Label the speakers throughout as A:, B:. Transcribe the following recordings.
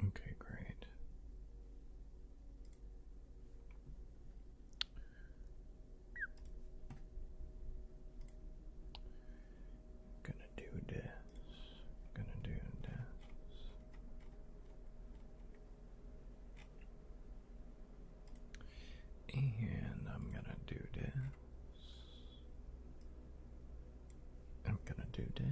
A: Okay, great. Gonna do this. Gonna do this. And I'm gonna do this. I'm gonna do this.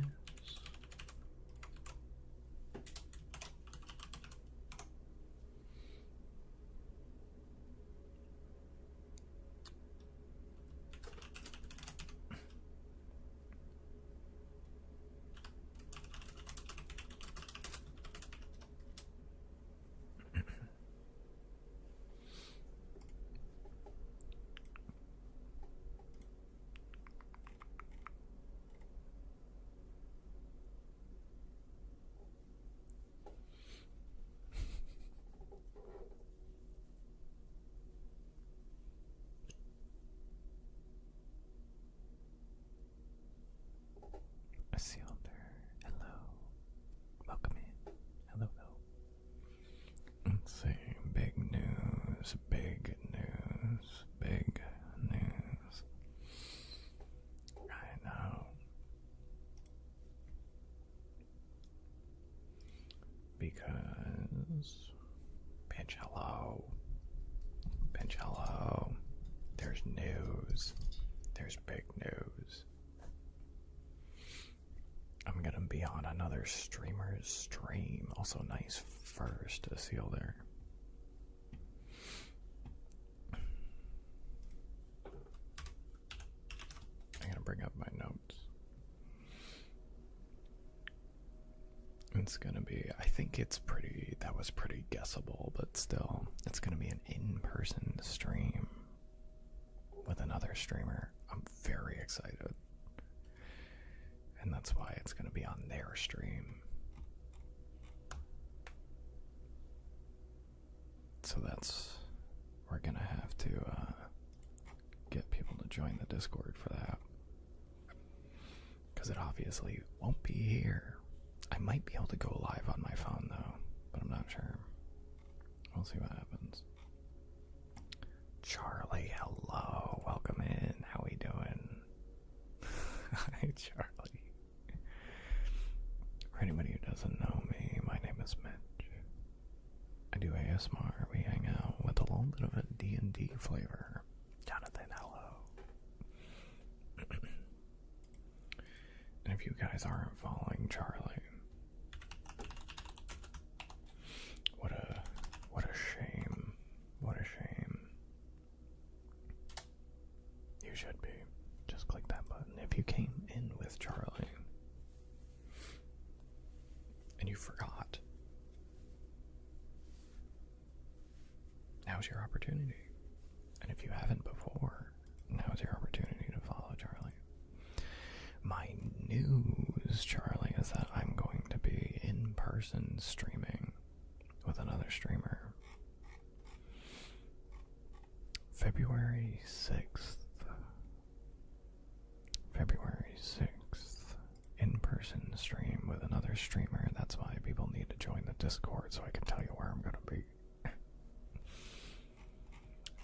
A: I see you there. Hello. Welcome in. Hello, hello. Let's see. Big news. Big news. Big news. I know. Because Panchello. Panchello. There's news. There's big news. I'm gonna be on another streamer's stream. Also nice first to seal there. I'm gonna bring up my notes. It's gonna be, I think it's pretty, that was pretty guessable, but still, it's gonna be an in-person stream with another streamer. I'm very excited. And that's why it's going to be on their stream. So we're going to have to get people to join the Discord for that. Because it obviously won't be here. I might be able to go live on my phone though, but I'm not sure. We'll see what happens. Charlie, hello. Welcome in. How we doing? Hi, Charlie. For anybody who doesn't know me, my name is Mitch. I do ASMR. We hang out with a little bit of a D&D flavor. Jonathan, hello. And if you guys aren't following Charlie, what a shame. What a shame. You should be. Just click that button. If you came in with Charlie and you forgot, now's your opportunity. And if you haven't before, now's your opportunity to follow Charlie. My news, Charlie, is that I'm going to be in person streaming with another streamer. February 6th. February 6th. In-person stream with another streamer. That's why people need to join the Discord so I can tell you where I'm going to be.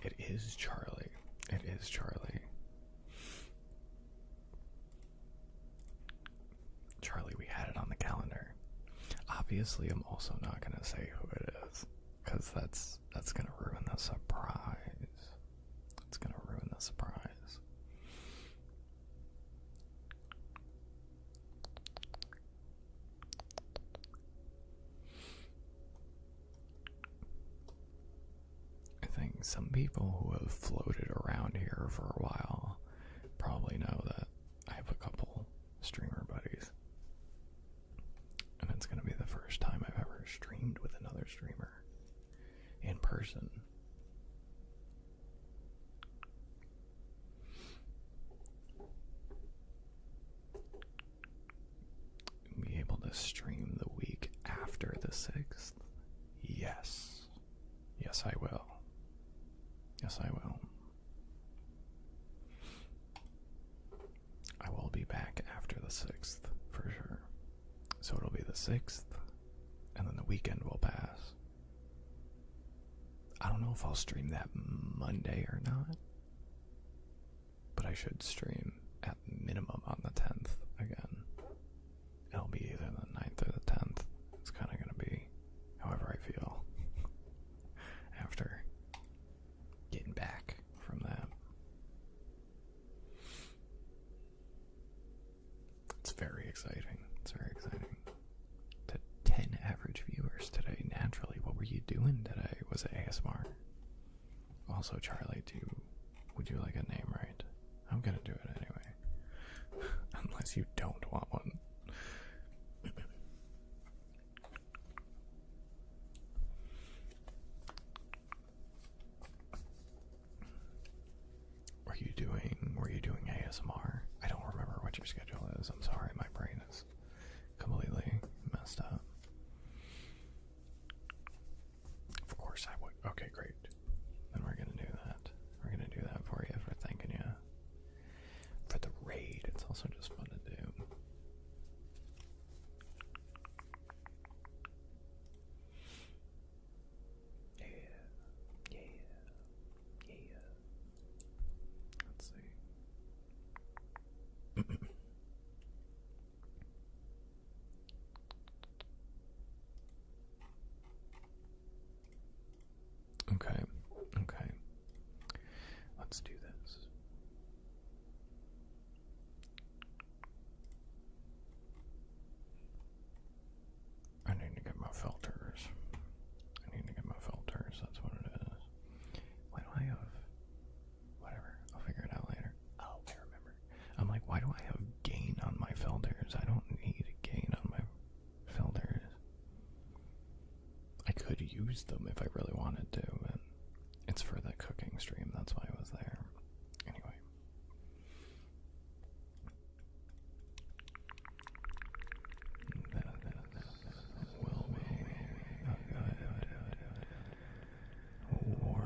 A: It is Charlie. It is Charlie. Charlie, we had it on the calendar. Obviously, I'm also not going to say who it is, because that's going to ruin the surprise. It's going to ruin the surprise. I think some people who have floated around here for a while probably know that I have a couple streamer buddies. And it's going to be the first time I've ever streamed with another streamer in person. Be able to stream the week after the 6th? Yes. Yes, I will. Yes, I will. I will be back after the 6th, for sure. So it'll be the 6th, and then the weekend will pass, if I'll stream that Monday or not, but I should stream at minimum on the 10th again. It'll be either the 9th or the 10th. It's kind of going to be however I feel after getting back from that. It's very exciting. It's very exciting. To 10 average viewers today, naturally. What were you doing today? Was it ASMR? Also, Charlie, would you like a name right? I'm gonna do it anyway. Unless you don't want one. Were you doing ASMR? I don't remember what your schedule is. I'm sorry, my brain is completely messed up. Of course I would. Okay, great. Then we're gonna do that. We're gonna do that for you, for thanking you for the raid. It's also just fun to do. Yeah. Let's see. Okay. Let's do this. I need to get my filters. That's what it is. Why do I have... Whatever. I'll figure it out later. Oh, I remember. I'm like, why do I have gain on my filters? I don't need gain on my filters. I could use them if I really wanted to, but it's for the cooking stream. That's why I was there. Anyway. Will be a good war.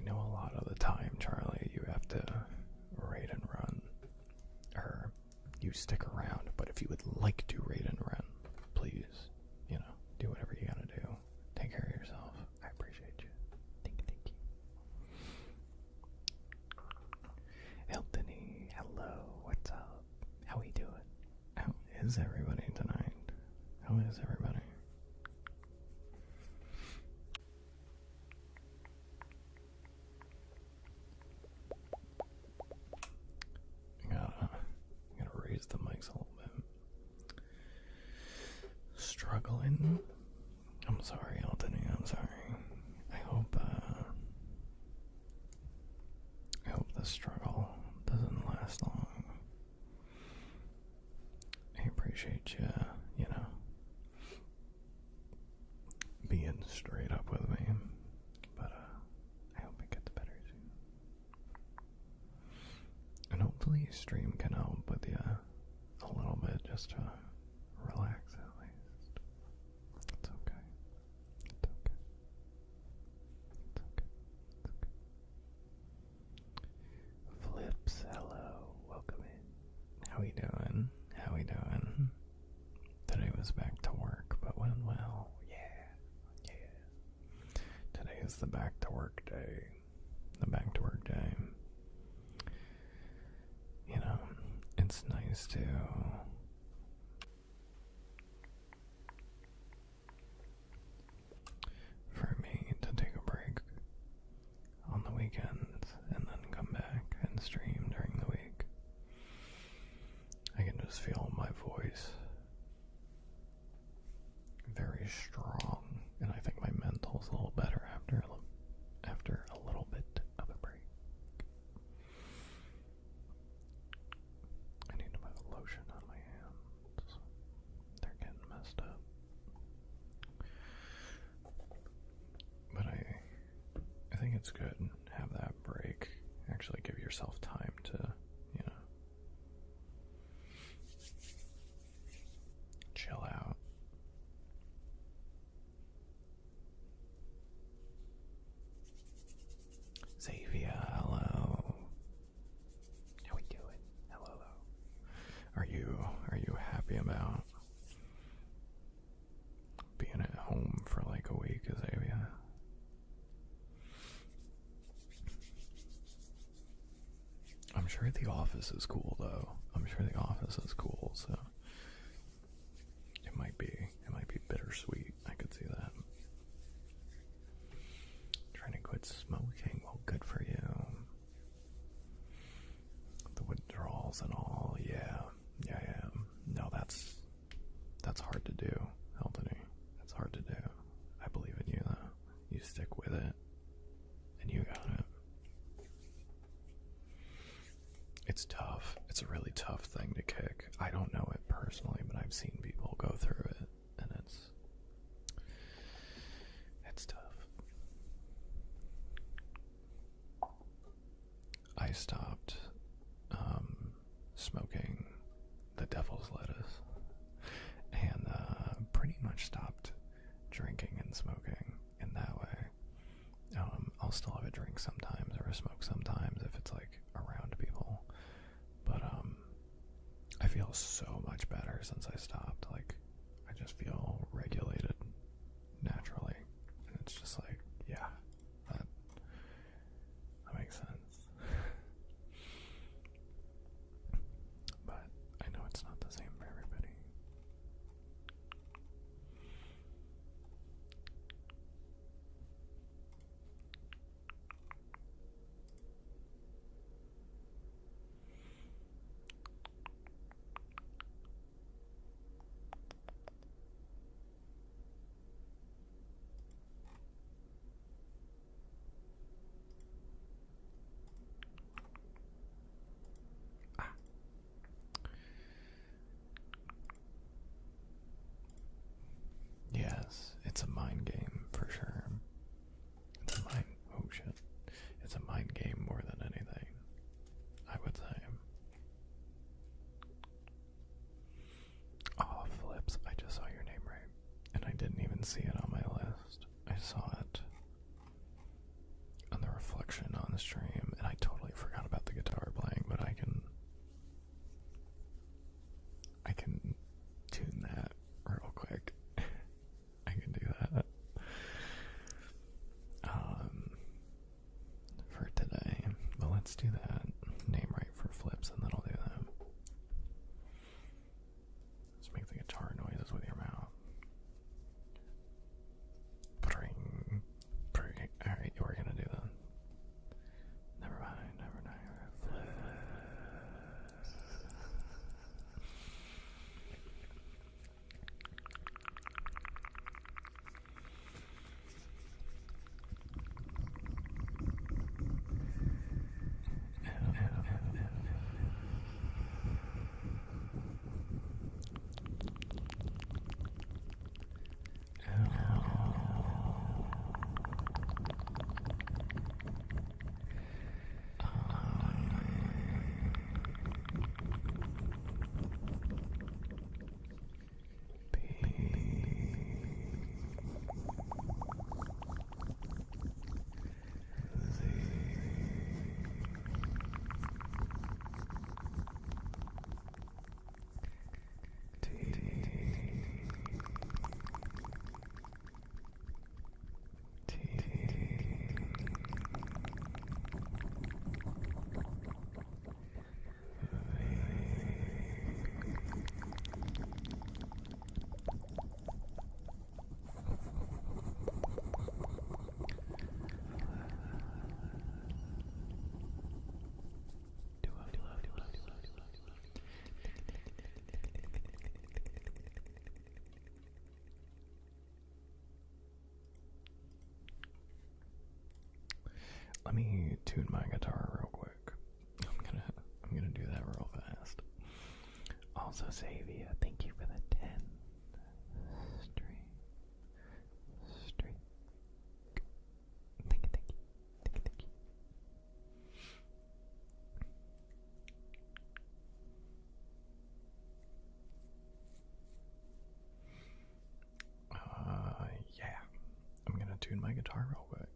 A: know a lot of the time, Charlie, you have to raid and run, or you stick around, but if you would like to raid and run, please, do whatever you gotta do. Take care of yourself. I appreciate you. Thank you. Eltony, hello, what's up? How we doing? How is everybody tonight? How is everybody? Gotta raise the mics a little bit. Struggling? I'm sorry, Eltony, I'm sorry. it's the back to work day. The back to work day. You know, it's nice to for me to take a break on the weekends and then come back and stream during the week. I can just feel my voice very strong, and I think my mental's a little better after a little bit of a break. I need to put lotion on my hands. They're getting messed up. But I think it's good to have that break. Actually give yourself time to, chill out. Xavier, hello. How we doing? Hello. Are you happy about being at home for like a week, Xavier? I'm sure the office is cool though. So it might be bittersweet. I could see that. Trying to quit smoking. Well, good for you. The withdrawals and all. Yeah. No, that's hard to do, Eltony. That's hard to do. I believe in you though. You stick with it, and you got it. It's tough. It's a really tough thing to kick. I don't know it personally, but I've seen people go through it, and it's tough. I stopped smoking the devil's lettuce, and pretty much stopped drinking and smoking in that way. I'll still have a drink sometimes or a smoke sometimes if it's like around people, but I feel so much better since I stopped. Like, I just feel regulated naturally, and it's just like, yeah, that makes sense. But I know it's not the same for everybody. Yes, it's a mind game for sure. It's a mind game more than anything, I would say. Oh, Flips, I just saw your name right, and I didn't even see it on my list. I saw it on the reflection on the stream, and I totally forgot about the guitar playing, but I can tune that real quick. I can do that. For today. But let's do that. Name right for Flips, and then I'll do that. Just make the guitar noises with your mouth. tune my guitar real quick. I'm gonna do that real fast. Also, Savia, thank you for the 10 stream. Thank you. Yeah. I'm gonna tune my guitar real quick.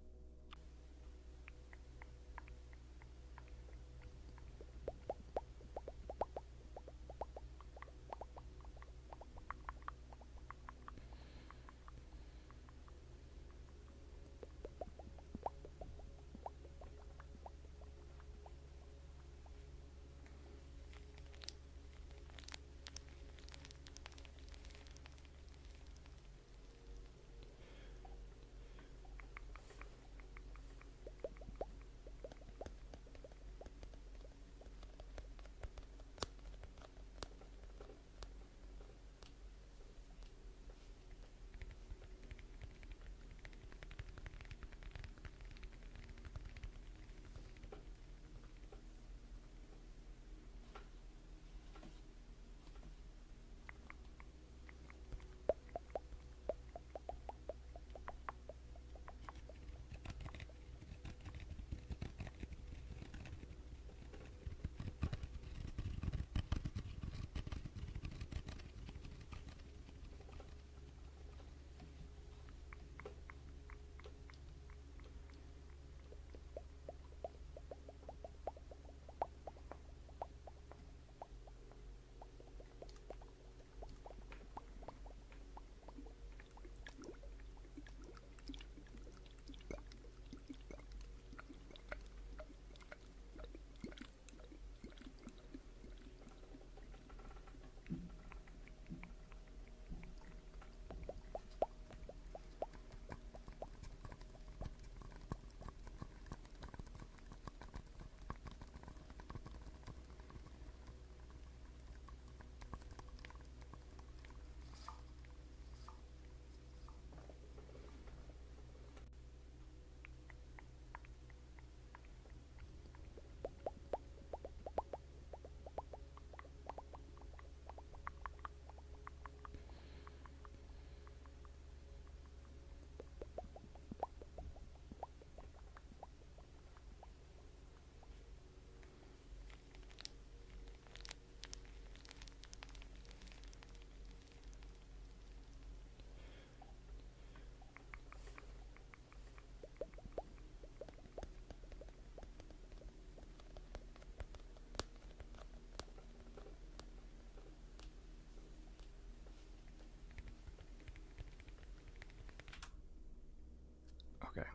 A: Okay.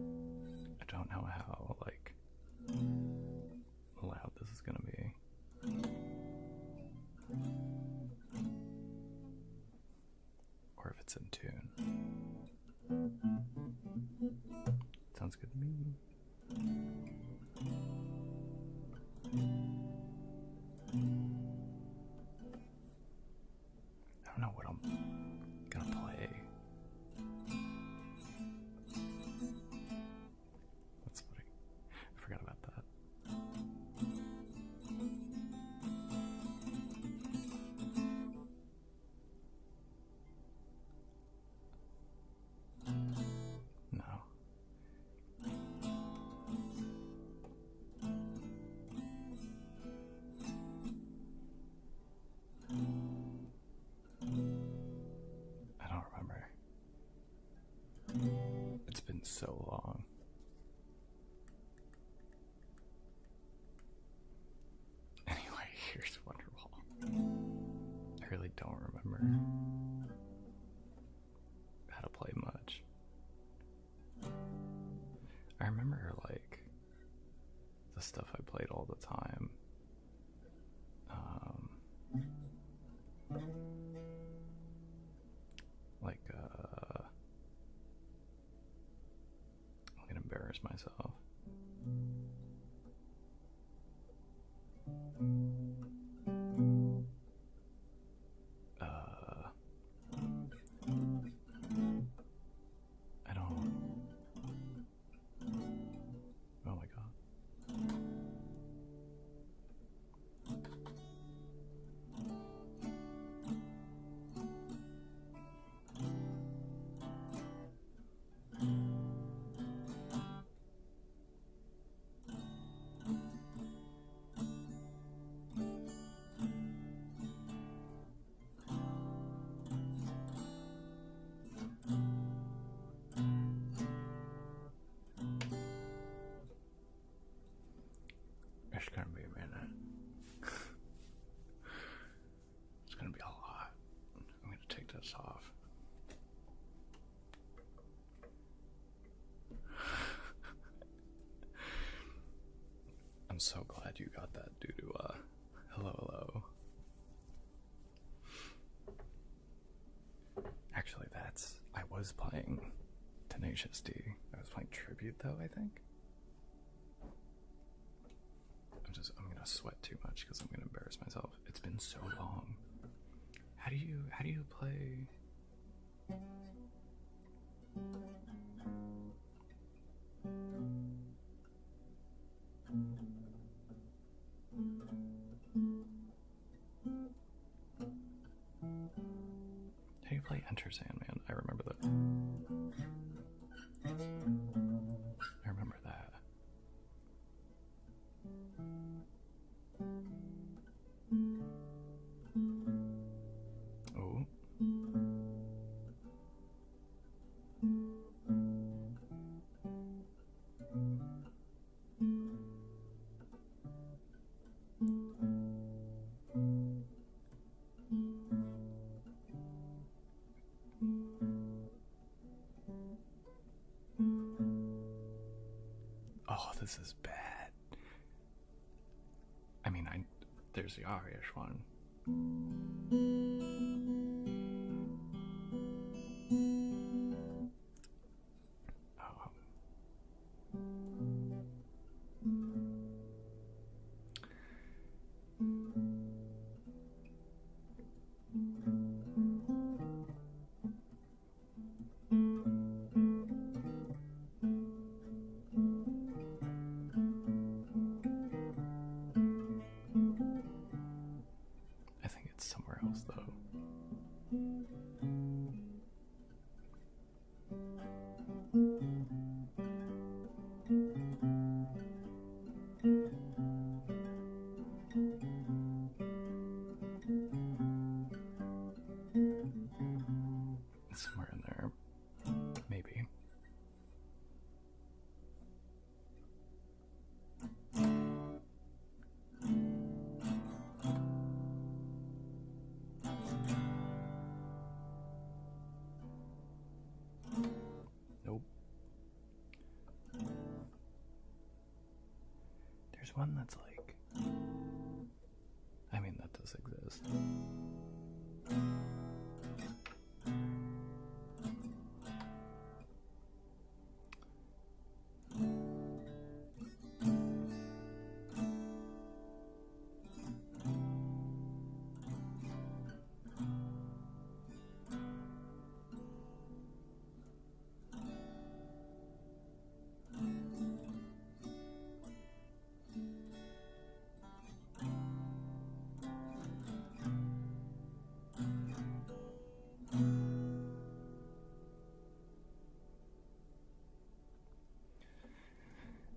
A: I don't know how, loud this is gonna be. Or if it's in tune. Sounds good to me. I don't know what I'm gonna play. That's funny. I forgot about that. No. I don't remember. It's been so long. Anyway, here's Wonderwall. I really don't remember how to play much. I remember, the stuff I played all the time. I'm gonna embarrass myself. I don't. I'm so glad you got that due to hello hello. Actually, I was playing Tenacious D. I was playing Tribute though, I think. I'm gonna sweat too much because I'm gonna embarrass myself. It's been so long. How do you play? How do you play Enter Sandman? I remember that. I remember that. Oh. Oh, this is bad. I mean, there's the Arish one. Oh. I think it's somewhere else though. It's somewhere in there. Maybe. Nope. There's one that's like, I mean, that does exist.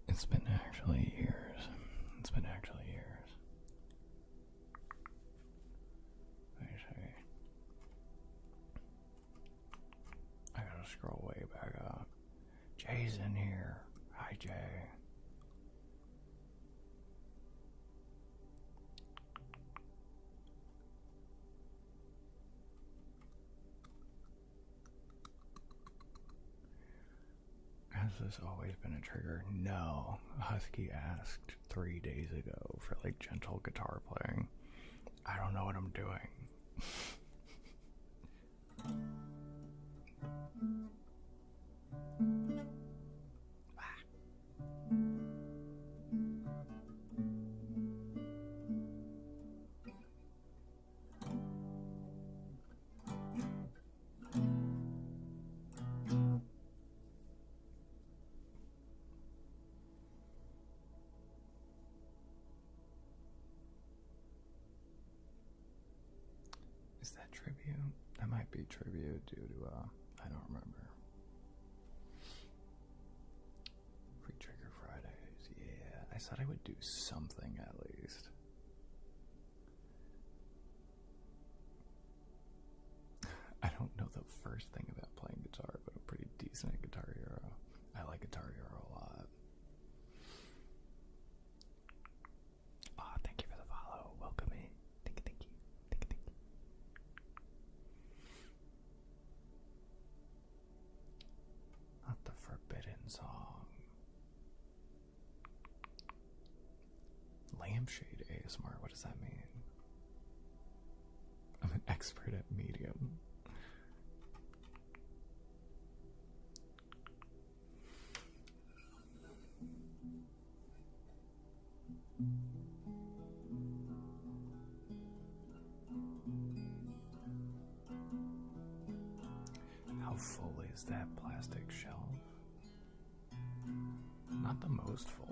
A: It's been actually years. It's been actually years. Let me see. I gotta scroll way back up. Jay's in here. Hi, Jay. Has this always been a trigger? No. Husky asked 3 days ago for like gentle guitar playing. I don't know what I'm doing. Is that tribute? That might be tribute due to, I don't remember. Free Trigger Fridays, yeah. I said I would do something at least. I don't know the first thing about playing guitar, but I'm pretty decent at Guitar Hero. I like Guitar Hero a lot. Oh, thank you for the follow. Welcome in. Thank you. Not the Forbidden Song. Lampshade ASMR, what does that mean? I'm an expert at medium. How full is that plastic shelf? Not the most full.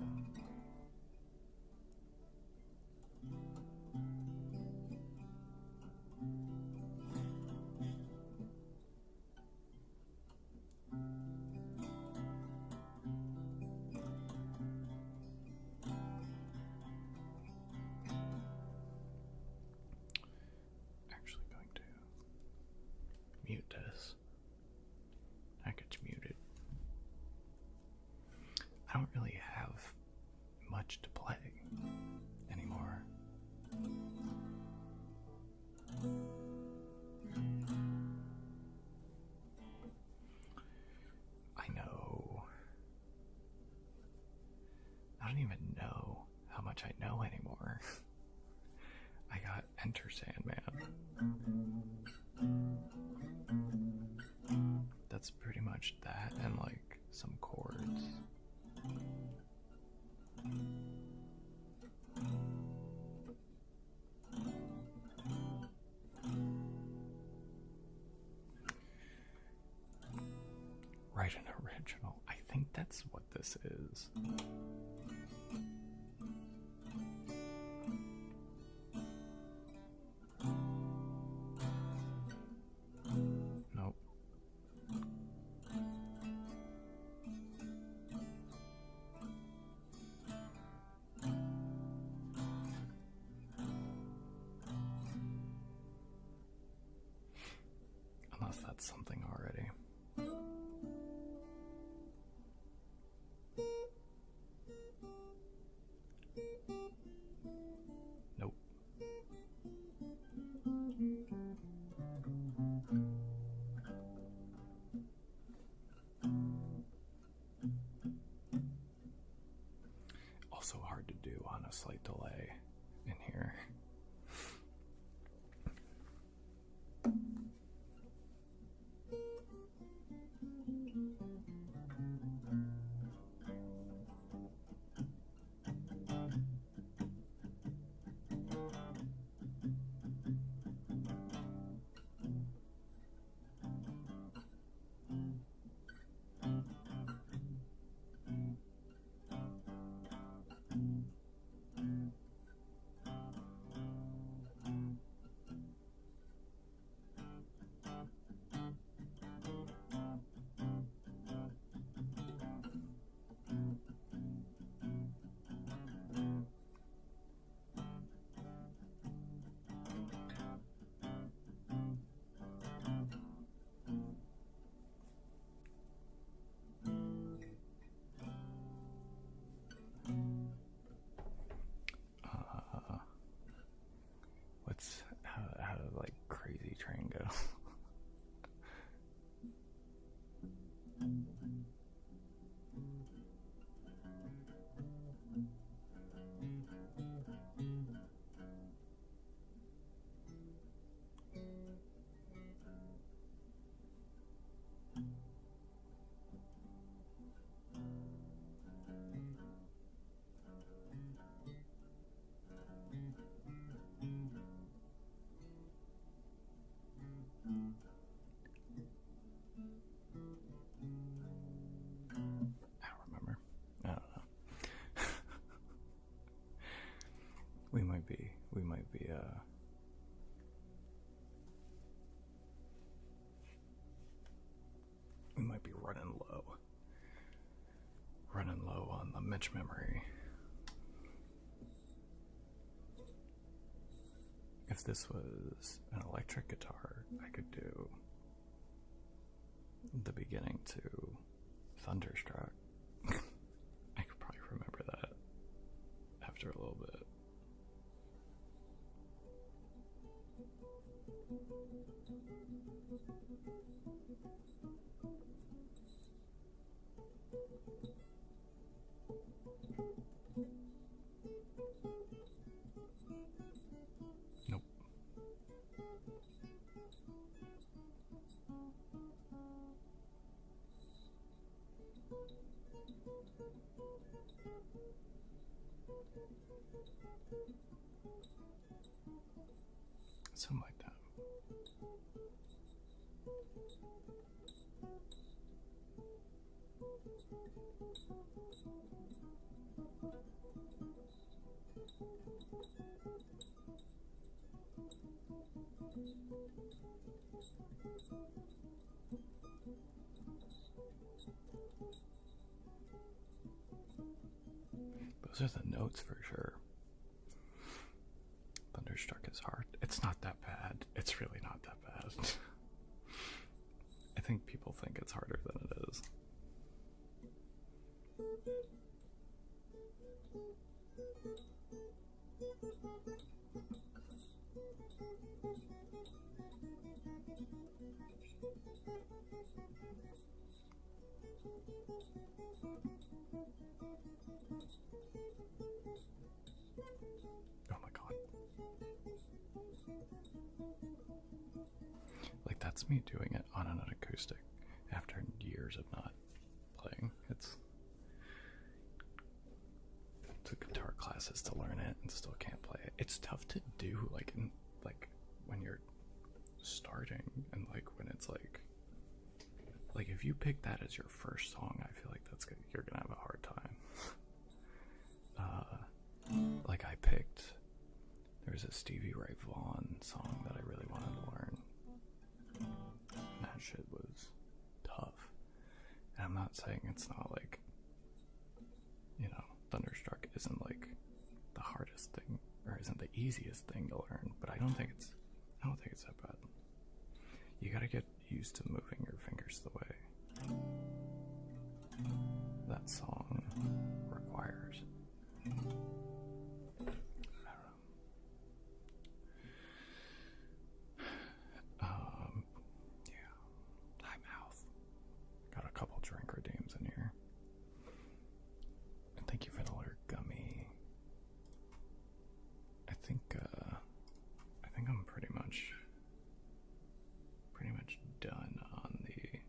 A: Actually going to mute this. Package muted. I don't really have much to play anymore. I know. I don't even know how much I know anymore. I got Enter Sandman. That's pretty much that and like some chords. Write an original. I think that's what this is. Nope. Unless that's something already. Nope. Also hard to do on a slight delay in here. How did like Crazy Train go? I don't remember. I don't know. we might be we might be running low on the Mitch memory. If this was an electric guitar, I could do the beginning to Thunderstruck. I could probably remember that after a little bit. Something like that. Those are the notes for sure. Thunderstruck is hard. It's not that bad. It's really not that bad. I think people think it's harder than it is. Oh my god. Like, that's me doing it on an acoustic after years of not playing. It's took guitar classes to learn it and still can't play it. It's tough to do, like when you're starting, and like when it's like if you pick that as your first song, I feel like you're gonna have a hard time. Like I picked, there's a Stevie Ray Vaughan song that I really wanted to learn. And that shit was tough. And I'm not saying it's not like, Thunderstruck isn't like the hardest thing, or isn't the easiest thing to learn, but I don't think it's that bad. You gotta get used to moving your fingers the way that song requires. I don't know. Yeah. Hi, mouth. Got a couple drink redeems in here. And thank you for the alert, Gummy. I think I'm pretty much done on the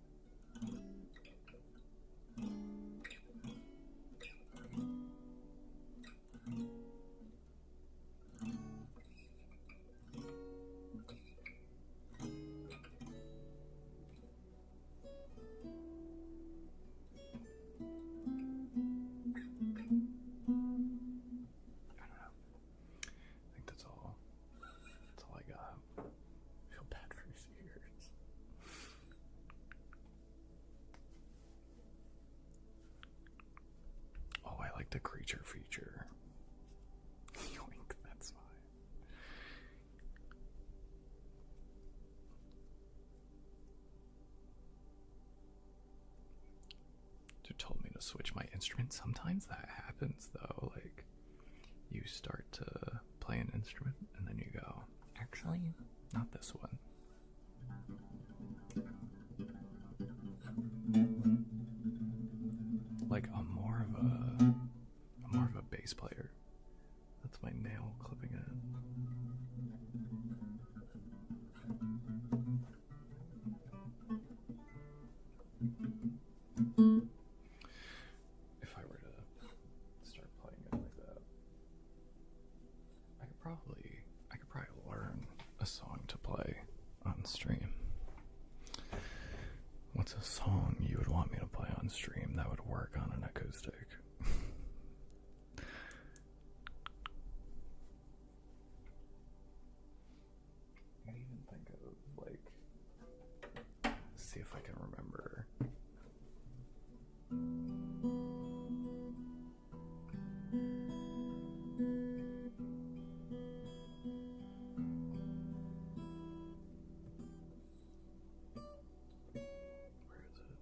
A: I got. I feel bad for his ears. Oh, I like the creature feature. Yoink, that's fine. You told me to switch my instrument. Sometimes that happens though, like you start to play an instrument and then you go, actually, not this one. Like I'm more of a bass player. That's my nail clipping it. If I were to start playing it like that, I could probably learn a song to play on stream. What's a song you would want me to play on stream that would work on an acoustic? I even think of like, see if I can remember. Where is it?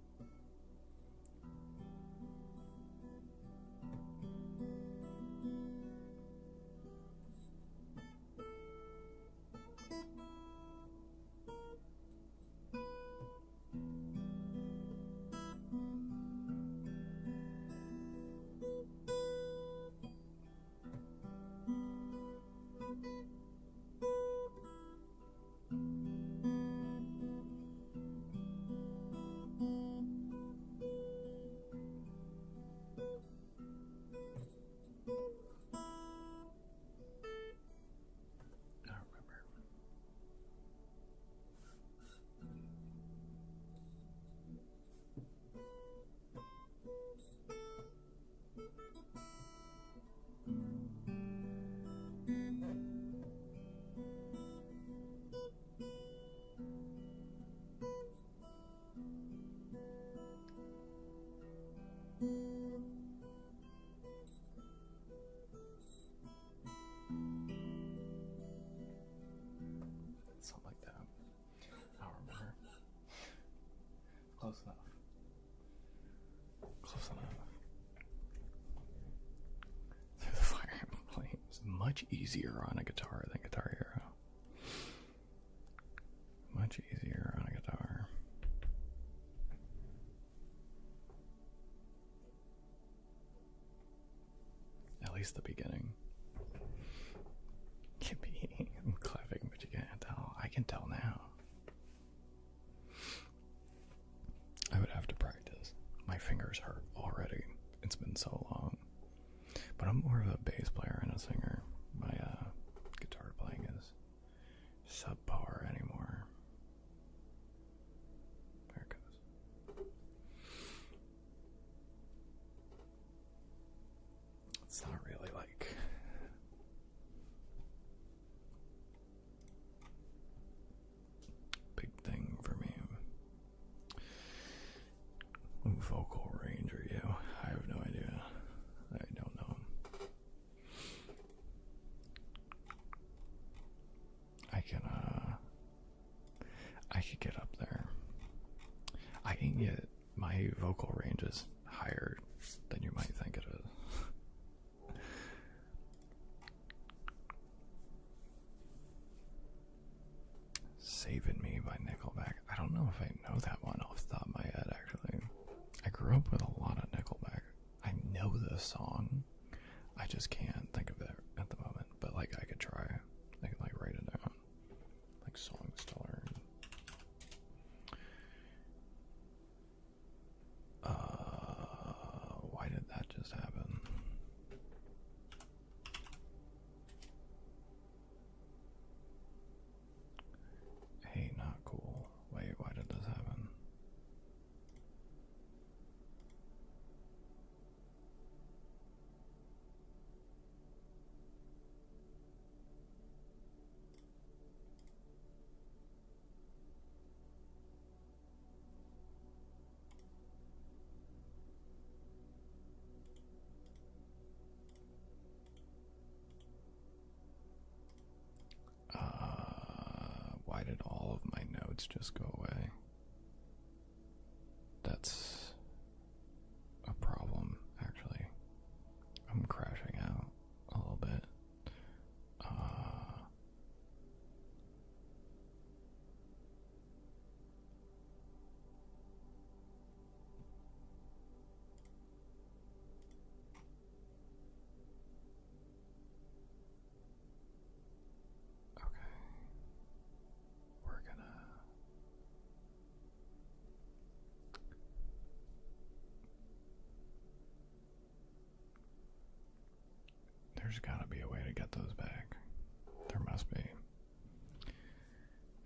A: Close enough. Close enough. Through the Fire and Flames. Much easier on a guitar than Guitar Hero. Much easier on a guitar. At least the beginning. Yippee. I'm clapping, but you can't tell. I can tell now. I would have to practice. My fingers hurt already. It's been so long. But I'm more of a bass player and a singer. My guitar playing is subpar anymore. There it goes. It's not really like big thing for me. What vocal range are you? I have no idea. I don't know. I could get up there. I can get my vocal range is higher than you might think it is. Saving Me by Nickelback. I don't know if I know that one off the top of my head, actually. I grew up with a lot of Nickelback. I know the song. I just can't think of it at the moment. But, like, I could try. I could, like, write it down. Like, songs to learn. Why did that just happen? Hey, not cool. Wait, why did this happen? Why did all of my notes just go away? That's a problem, actually. I'm crashing out a little bit. Okay. We're gonna... There's gotta be a way to get those back. There must be.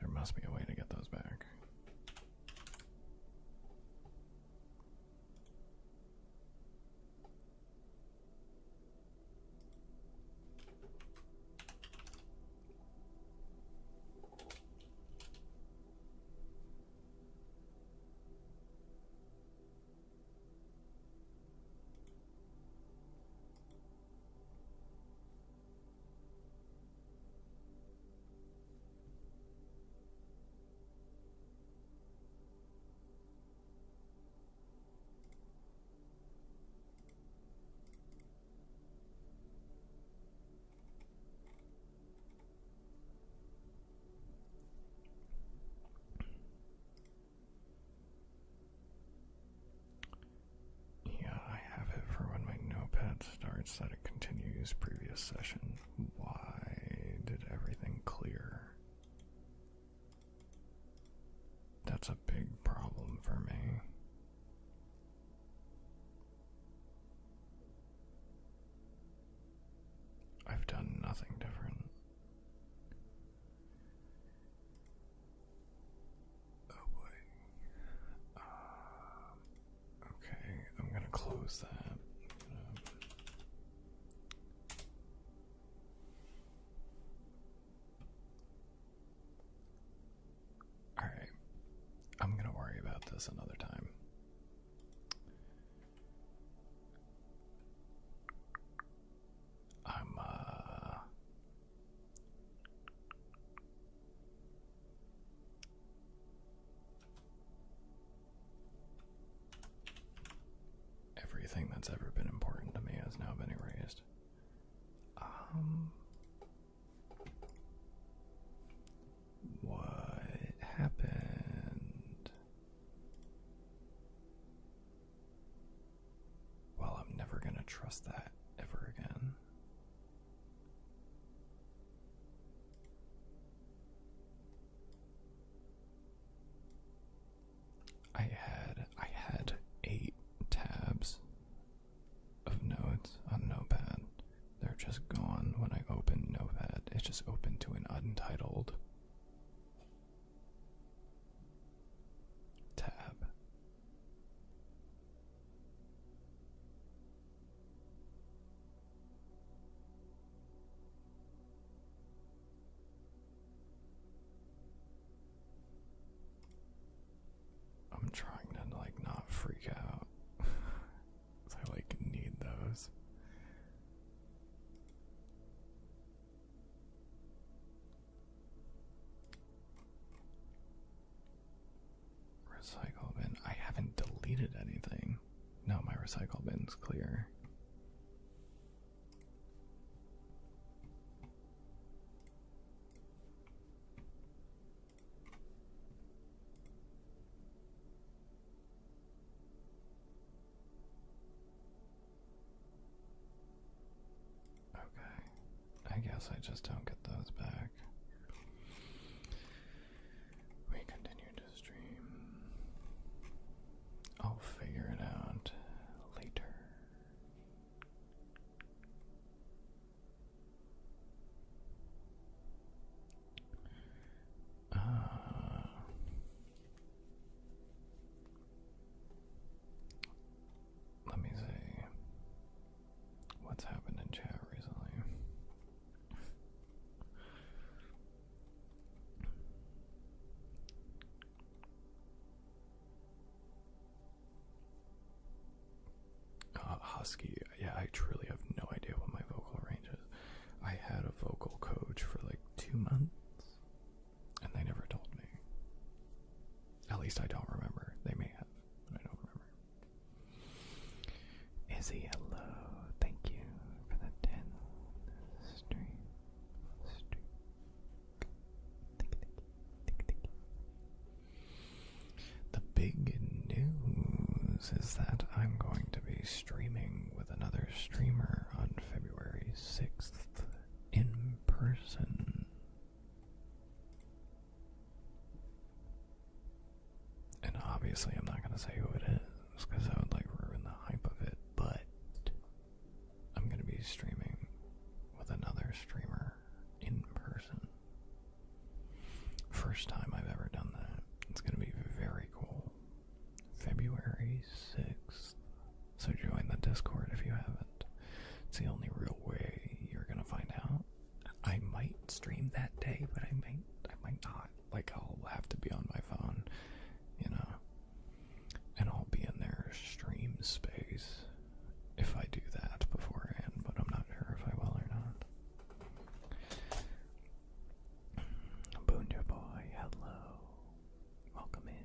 A: There must be a way to get those back. Yeah, I have it for when my notepad starts that it continues previous session. Why did everything clear? That's a big problem for me. I've done nothing different. Oh boy. Okay, I'm gonna close that. Alright. I'm gonna worry about this another time. that's ever been important to me has now been erased. What happened? Well, I'm never gonna trust that ever again. I had 8 tabs of notes on Notepad. They're just gone when I open Notepad. It's just open to an untitled tab. I'm trying to like not freak out. I like need those. Recycle bin. I haven't deleted anything. No, my recycle bin's clear. I guess I just don't get those back. We continue to stream. I'll figure it out later. Let me see. What's happened in chat recently? Husky, yeah, I truly have no idea what my vocal range is. I had a vocal coach for like 2 months, and they never told me. At least I don't remember. They may have, but I don't remember. Izzy, hello. Thank you for the 10 stream. The big news is that I'm going to be streaming with another streamer on February 6th in person. And obviously I'm not going to say who it is because that would like ruin the hype of it, but I'm going to be streaming with another streamer in person. First time I've ever done that. It's going to be very cool. February 6th. So join the Discord if you haven't. It's the only real way you're going to find out. I might stream that day, but I might not. Like, I'll have to be on my phone, you know. And I'll be in their stream space if I do that beforehand, but I'm not sure if I will or not. Boonja boy, hello. Welcome in.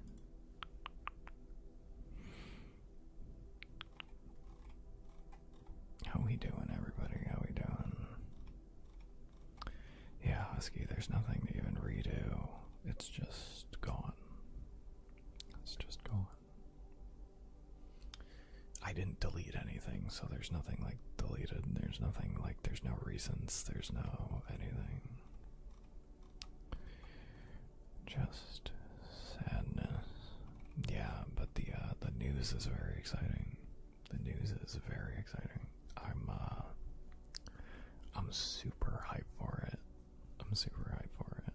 A: How we doing, everybody? How we doing? Yeah, Husky, there's nothing to even redo. It's just gone. It's just gone. I didn't delete anything, so there's nothing like deleted. There's nothing like, there's no reasons. There's no anything. Just sadness. Yeah, but the news is very exciting. The news is very exciting. I'm super hyped for it. I'm super hyped for it.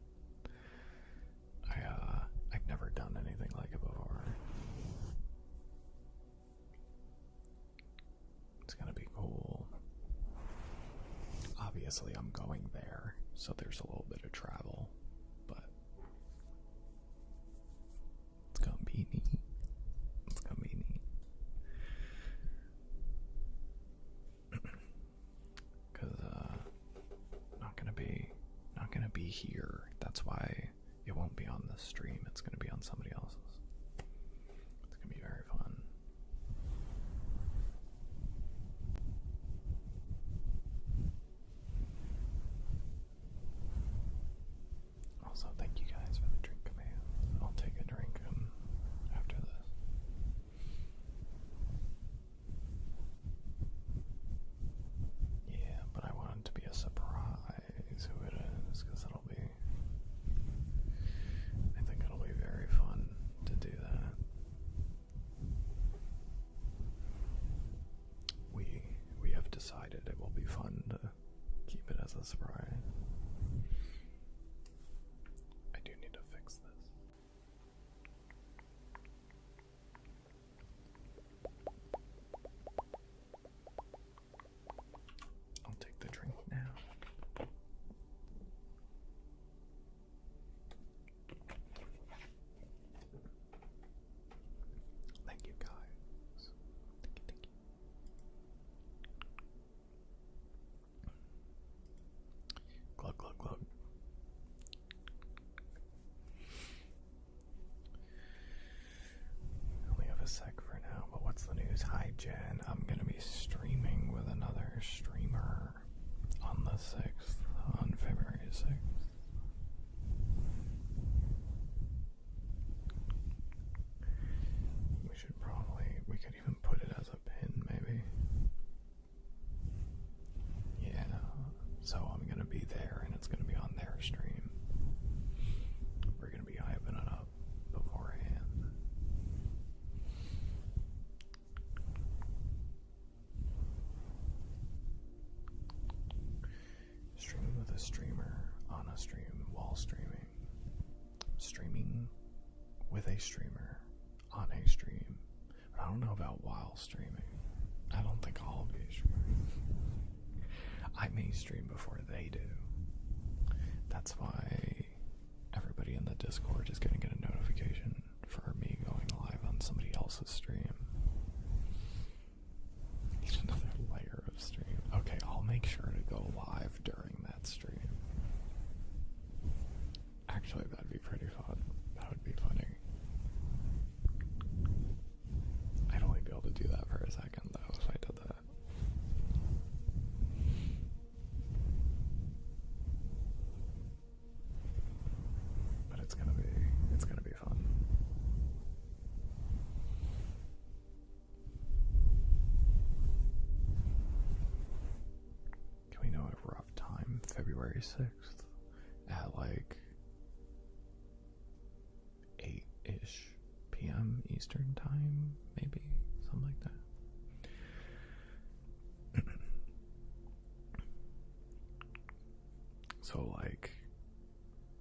A: I've never done anything like it before. It's gonna be cool. Obviously, I'm going there, so there's a little bit of travel, but it's gonna be neat. It's gonna be neat. Cause not gonna be here. That's why it won't be on this stream. It's gonna be on somebody else's. It's gonna be very fun. Also, thank you guys for the drink command. I'll take a drink after this. Yeah, but I want it to be a surprise who it is, because it'll be... I think it'll be very fun to do that. We have decided it will be fun to keep it as a surprise. I do need to fix this. I'll take the drink now. Thank you guys. Thank you. Glug, glug, glug. I only have a sec for now, but what's the news? Hi, Jen. I'm going to be streaming with another streamer on the 6th, on February 6th. We could even put it as a pin, maybe. Yeah, so I'm gonna be there and it's gonna be on their stream. We're gonna be hyping it up beforehand. Streaming with a streamer on a stream while streaming. Streaming with a streamer on a stream. But I don't know about while streaming. I don't think I'll be streaming. I may stream before they do. That's why everybody in the Discord is going to get a notification for me going live on somebody else's stream. Need another layer of stream. Okay, I'll make sure to go live during that stream. Actually, that'd be pretty fun. That would be funny. I'd only be able to do that for a second, though, if I did that. But it's gonna be fun. Can we know a rough time? February 6th at like 8-ish p.m. Eastern time, maybe something like that. So like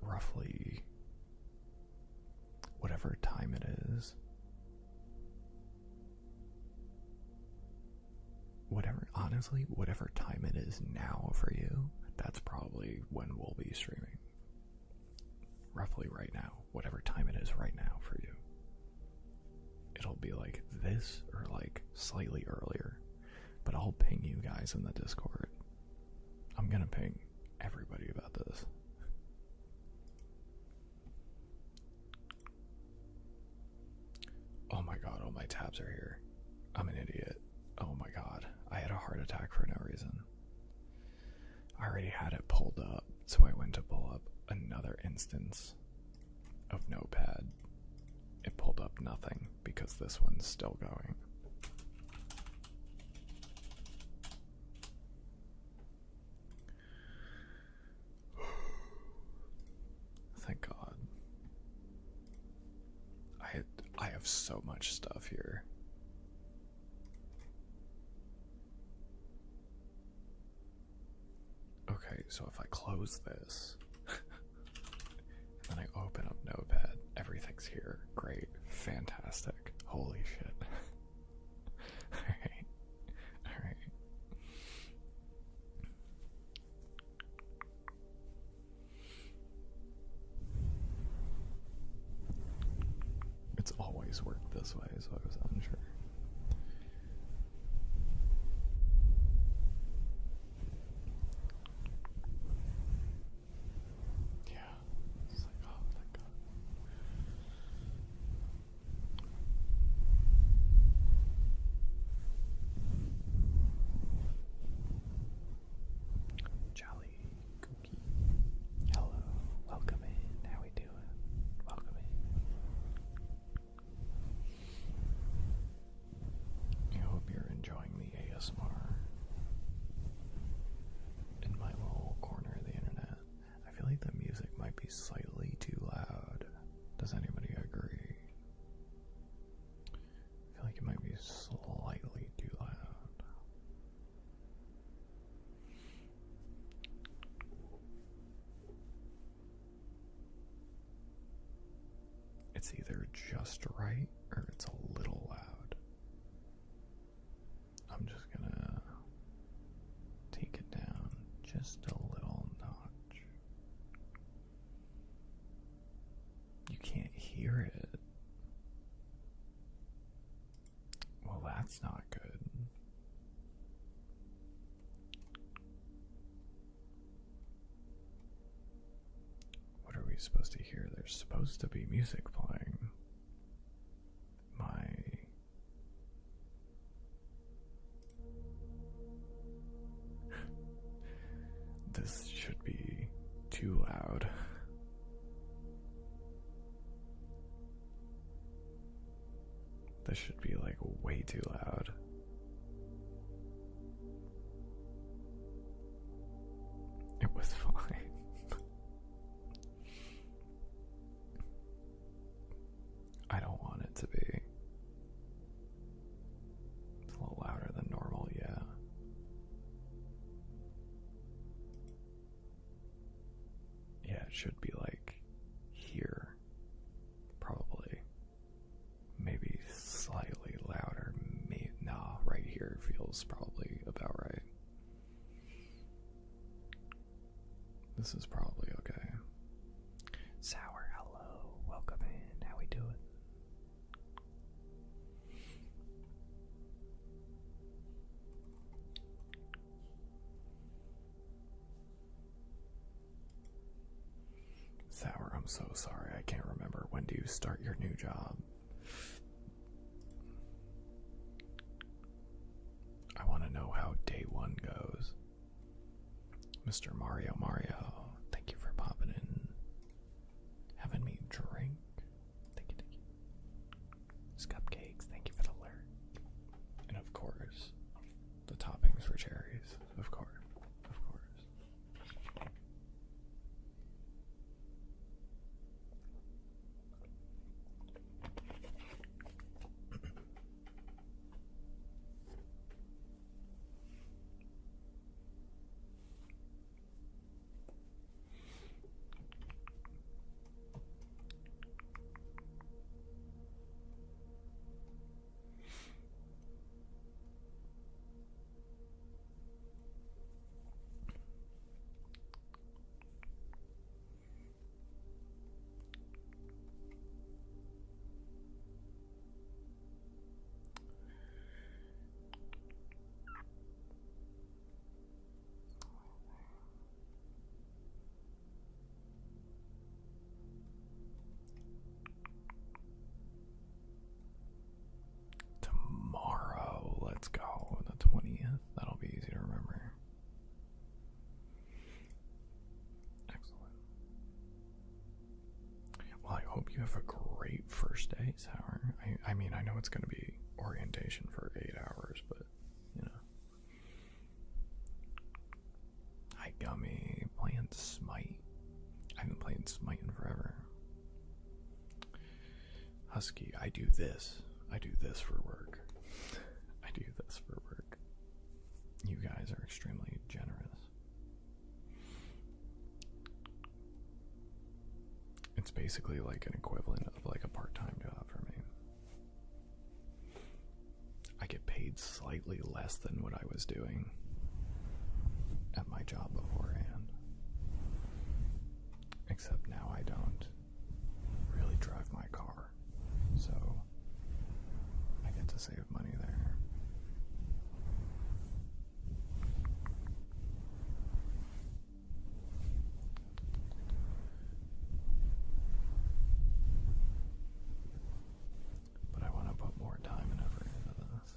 A: roughly whatever time it is, whatever time it is now for you, that's probably when we'll be streaming. Roughly right now, whatever time it is right now for you. It'll be like this or like slightly earlier, but I'll ping you guys in the Discord. I'm gonna ping everybody about this. Oh my god, all my tabs are here. I'm an idiot. Oh my god, I had a heart attack for no reason. I already had it pulled up, so I went to pull up another instance of Notepad. It pulled up nothing because this one's still going. Thank God. I have so much stuff here. Okay, so if I close this, and then I open up Notepad, everything's here. Great. Fantastic. Holy shit. Alright. Alright. It's always worked this way, so I was unsure. Yeah. It's like, oh, thank God. Jolly Cookie. Hello. Welcome in. slightly too loud. It's either just right or it's a little loud. I'm just gonna take it down just a little notch. You can't hear it. Well, that's not good. What are we supposed to hear? There's supposed to be music playing. This should be too loud. This should be like way too loud. It was fine. I don't want it to be. It's a little louder than normal, yeah. Yeah, it should be like here. Probably. Maybe slightly louder. Nah, right here feels probably about right. This is probably okay. Sour, hello. Welcome in. How we doing? Sour, I'm so sorry. I can't remember. When do you start your new job? I want to know how day one goes. Mr. Mario, thank you for popping in. Having me drink. Thank you. Cupcakes, thank you for the alert. And of course, the toppings for cherries. Of course. Tomorrow, let's go. The 20th. That'll be easy to remember. Excellent. Well, I hope you have a great first day, Sour. I mean, I know it's going to be orientation for 8 hours, but, you know. Hi, Gummy. Playing Smite. I haven't played Smite in forever. Husky, I do this. I do this for work. I do this for work. You guys are extremely generous. It's basically like an equivalent of like a part-time job for me. I get paid slightly less than what I was doing at my job beforehand. Except now I don't really drive my car. So I get to save money there. But I want to put more time and effort into this.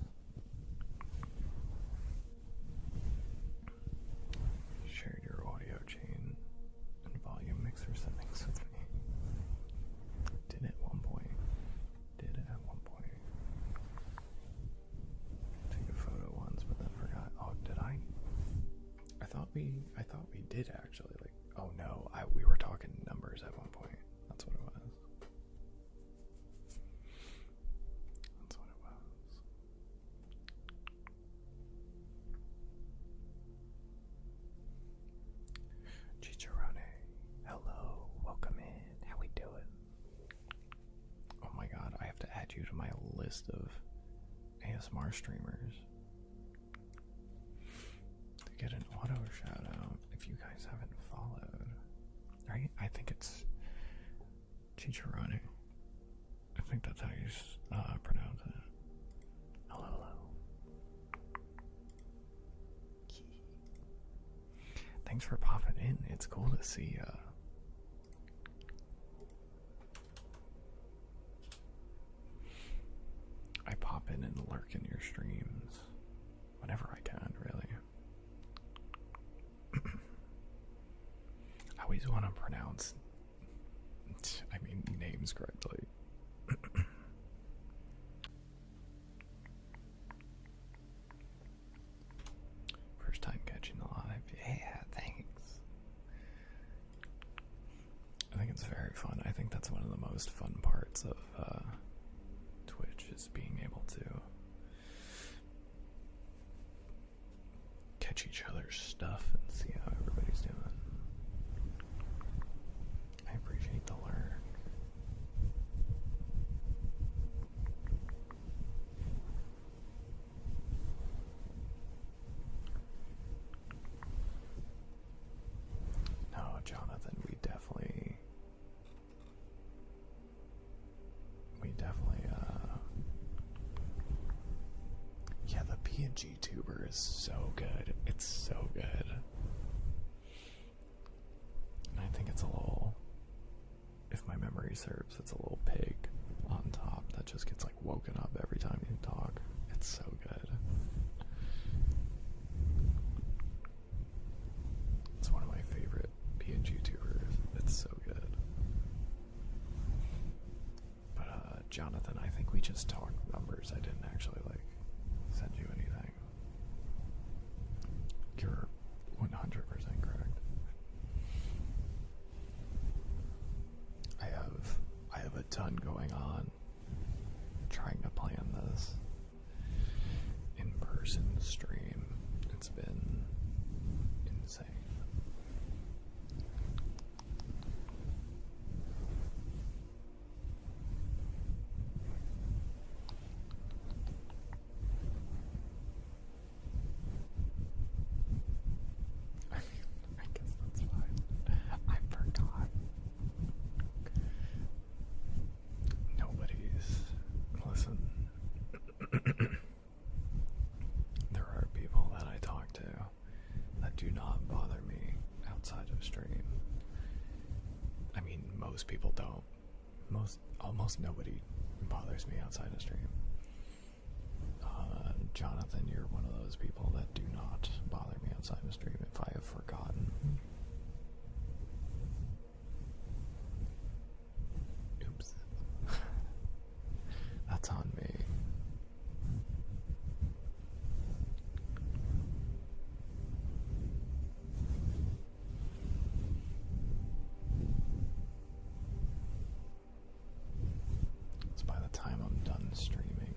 A: Share your audio chain and volume mixer settings with me. Did at one point. Take a photo once, but then forgot. Oh, did I? I thought we did actually. Like, oh no, we were talking numbers at one point. That's what it was. list of ASMR streamers to get an auto shout out if you guys haven't followed. Right? I think it's Chicharoni. I think that's how you pronounce it. Hello, hello. Thanks for popping in. It's cool to see ya. I pop in and lurk in your streams whenever I can, really. I always want to pronounce, names correctly. First time catching the live. Yeah, thanks. I think it's very fun. I think that's one of the most fun parts of Twitch, is being able to catch each other's stuff and see how everybody's doing. I appreciate the lurk. No, Jonathan, we definitely yeah, the PNG tuber is so good. It's so good. And I think it's a little, if my memory serves, it's a little pig on top that just gets like woken up every time you talk. It's so good. It's one of my favorite PNG tubers. It's so good. But Jonathan, I think we just talked numbers. I didn't actually send you anything. You're 100% correct. I have a ton going on trying to plan this in-person stream. It's been insane. I guess that's fine. I forgot. Listen. There are people that I talk to that do not bother me outside of stream. Most people don't. Almost nobody bothers me outside of stream. Jonathan, you're one of those people that do not bother me outside of stream if I have forgotten. Oops. That's on me. So by the time I'm done streaming,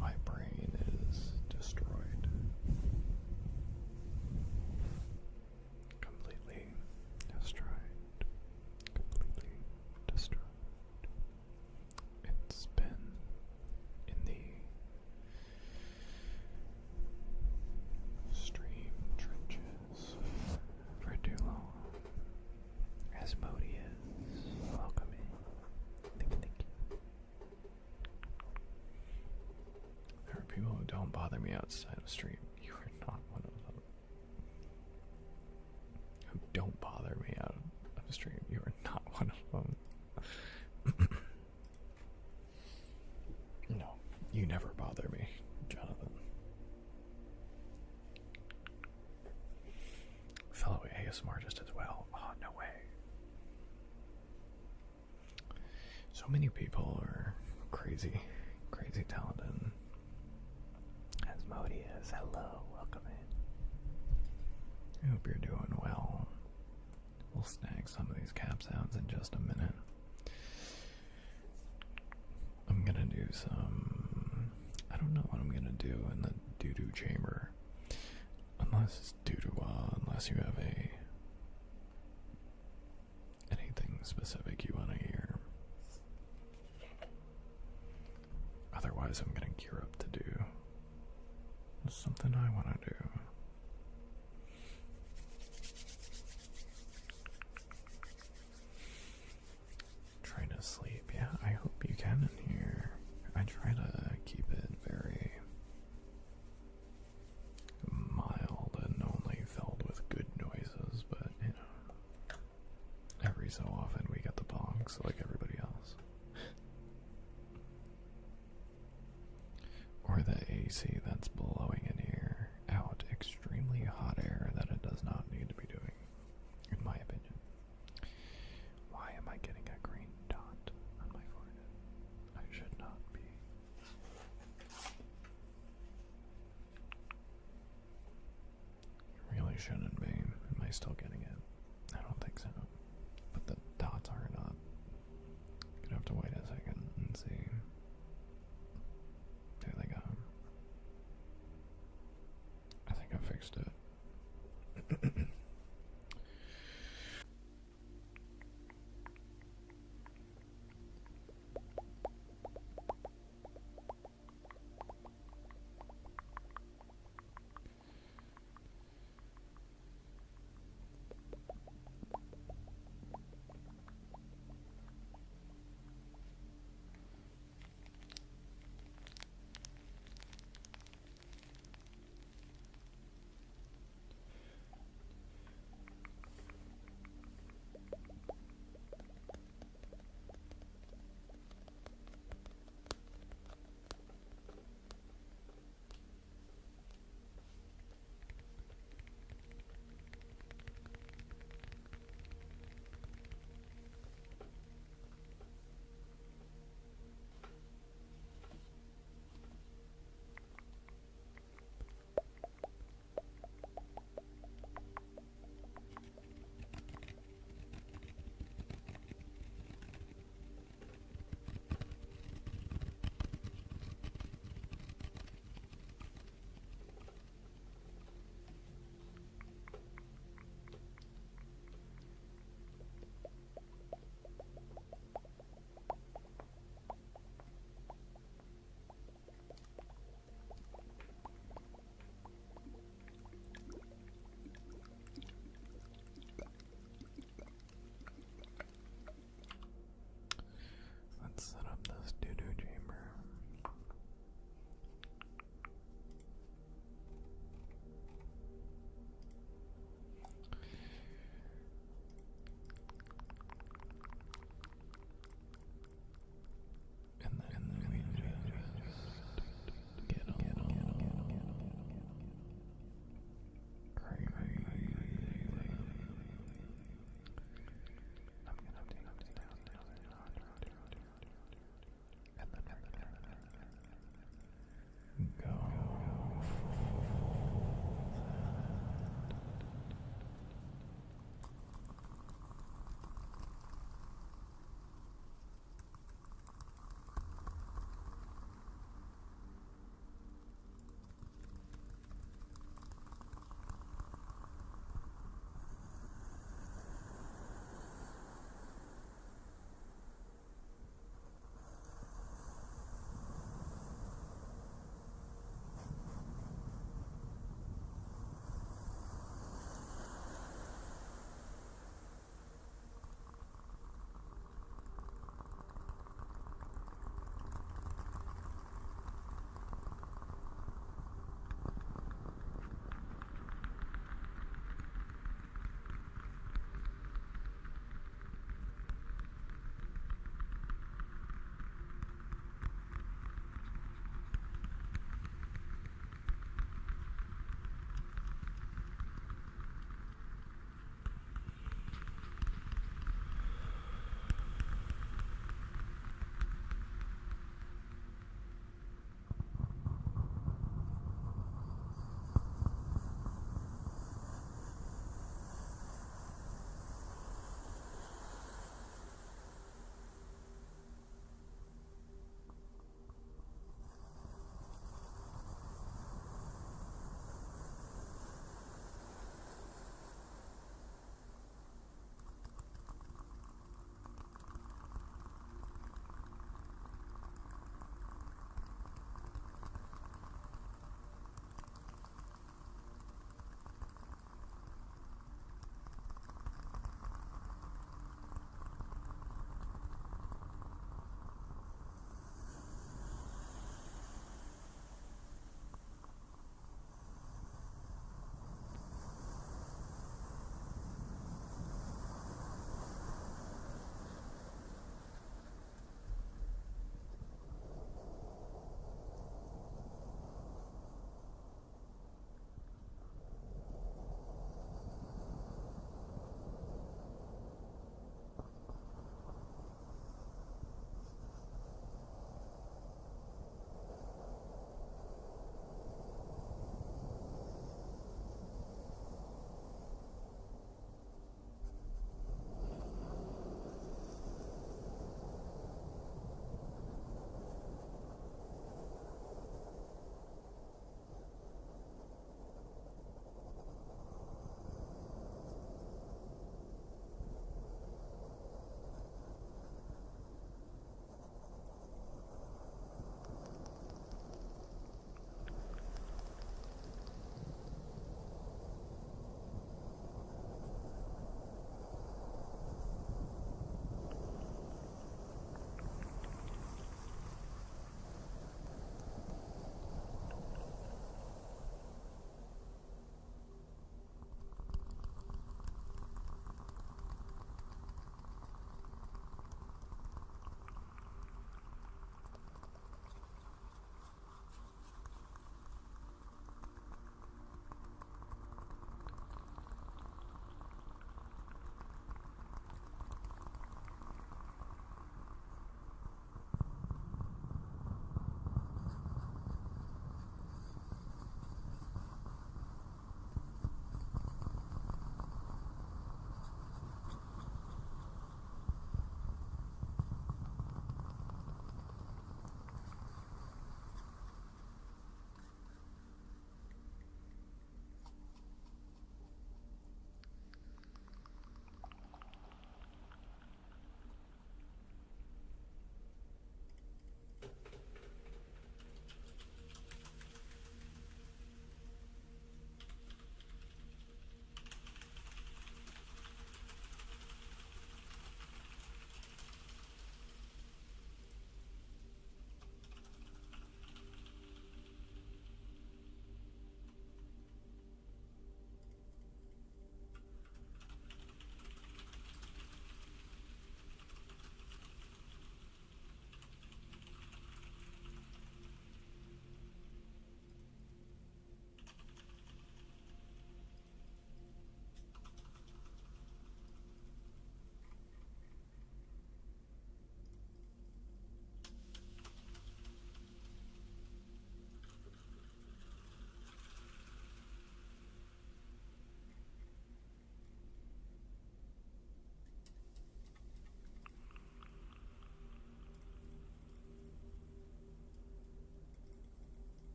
A: my brain is destroyed. Completely destroyed. Completely destroyed. It's been in the stream trenches for too long. Asmodeus, welcome in. Thank you. There are people who don't bother me outside of stream. You are not one of them. Who don't bother me out of stream. You are not one of them. No, you never bother me, Jonathan. Fellow ASMR artist as well. Oh, no way. So many people are crazy talented. Asmodeus, hello, welcome in. I hope you're doing well. We'll snag some of these cap sounds in just a minute. I'm gonna do some, I don't know what I'm gonna do in the doo-doo chamber. Unless you have anything specific you want to hear. Otherwise, I'm gonna gear up to do something I want to do. Try to sleep. Yeah, I hope you can in here. I try to keep it very mild and only filled with good noises, but you know, every so often we get the bonks like everybody else. Or the AC that's blowing in here out extremely hot air that it does not need to be doing, in my opinion. Why am I getting a green dot on my forehead? I should not be. Really shouldn't be. Am I still getting it? I don't think so. But the dots are not. Gonna have to wait a second and see. There they go. I think I fixed it.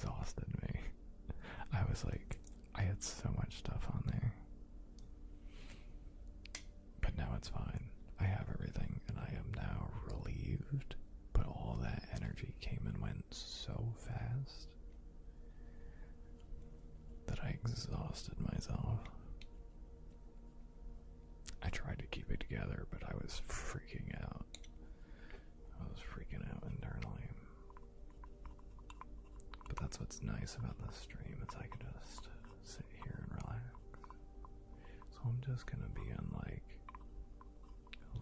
A: exhausted me. I was like, I had so much stuff on there. But now it's fine. I have everything and I am now relieved. But all that energy came and went so fast that I exhausted myself. I tried to keep it together, but I was freaking out. I was freaking out internally. But that's what's nice about this stream, is I can just sit here and relax. So I'm just gonna be in like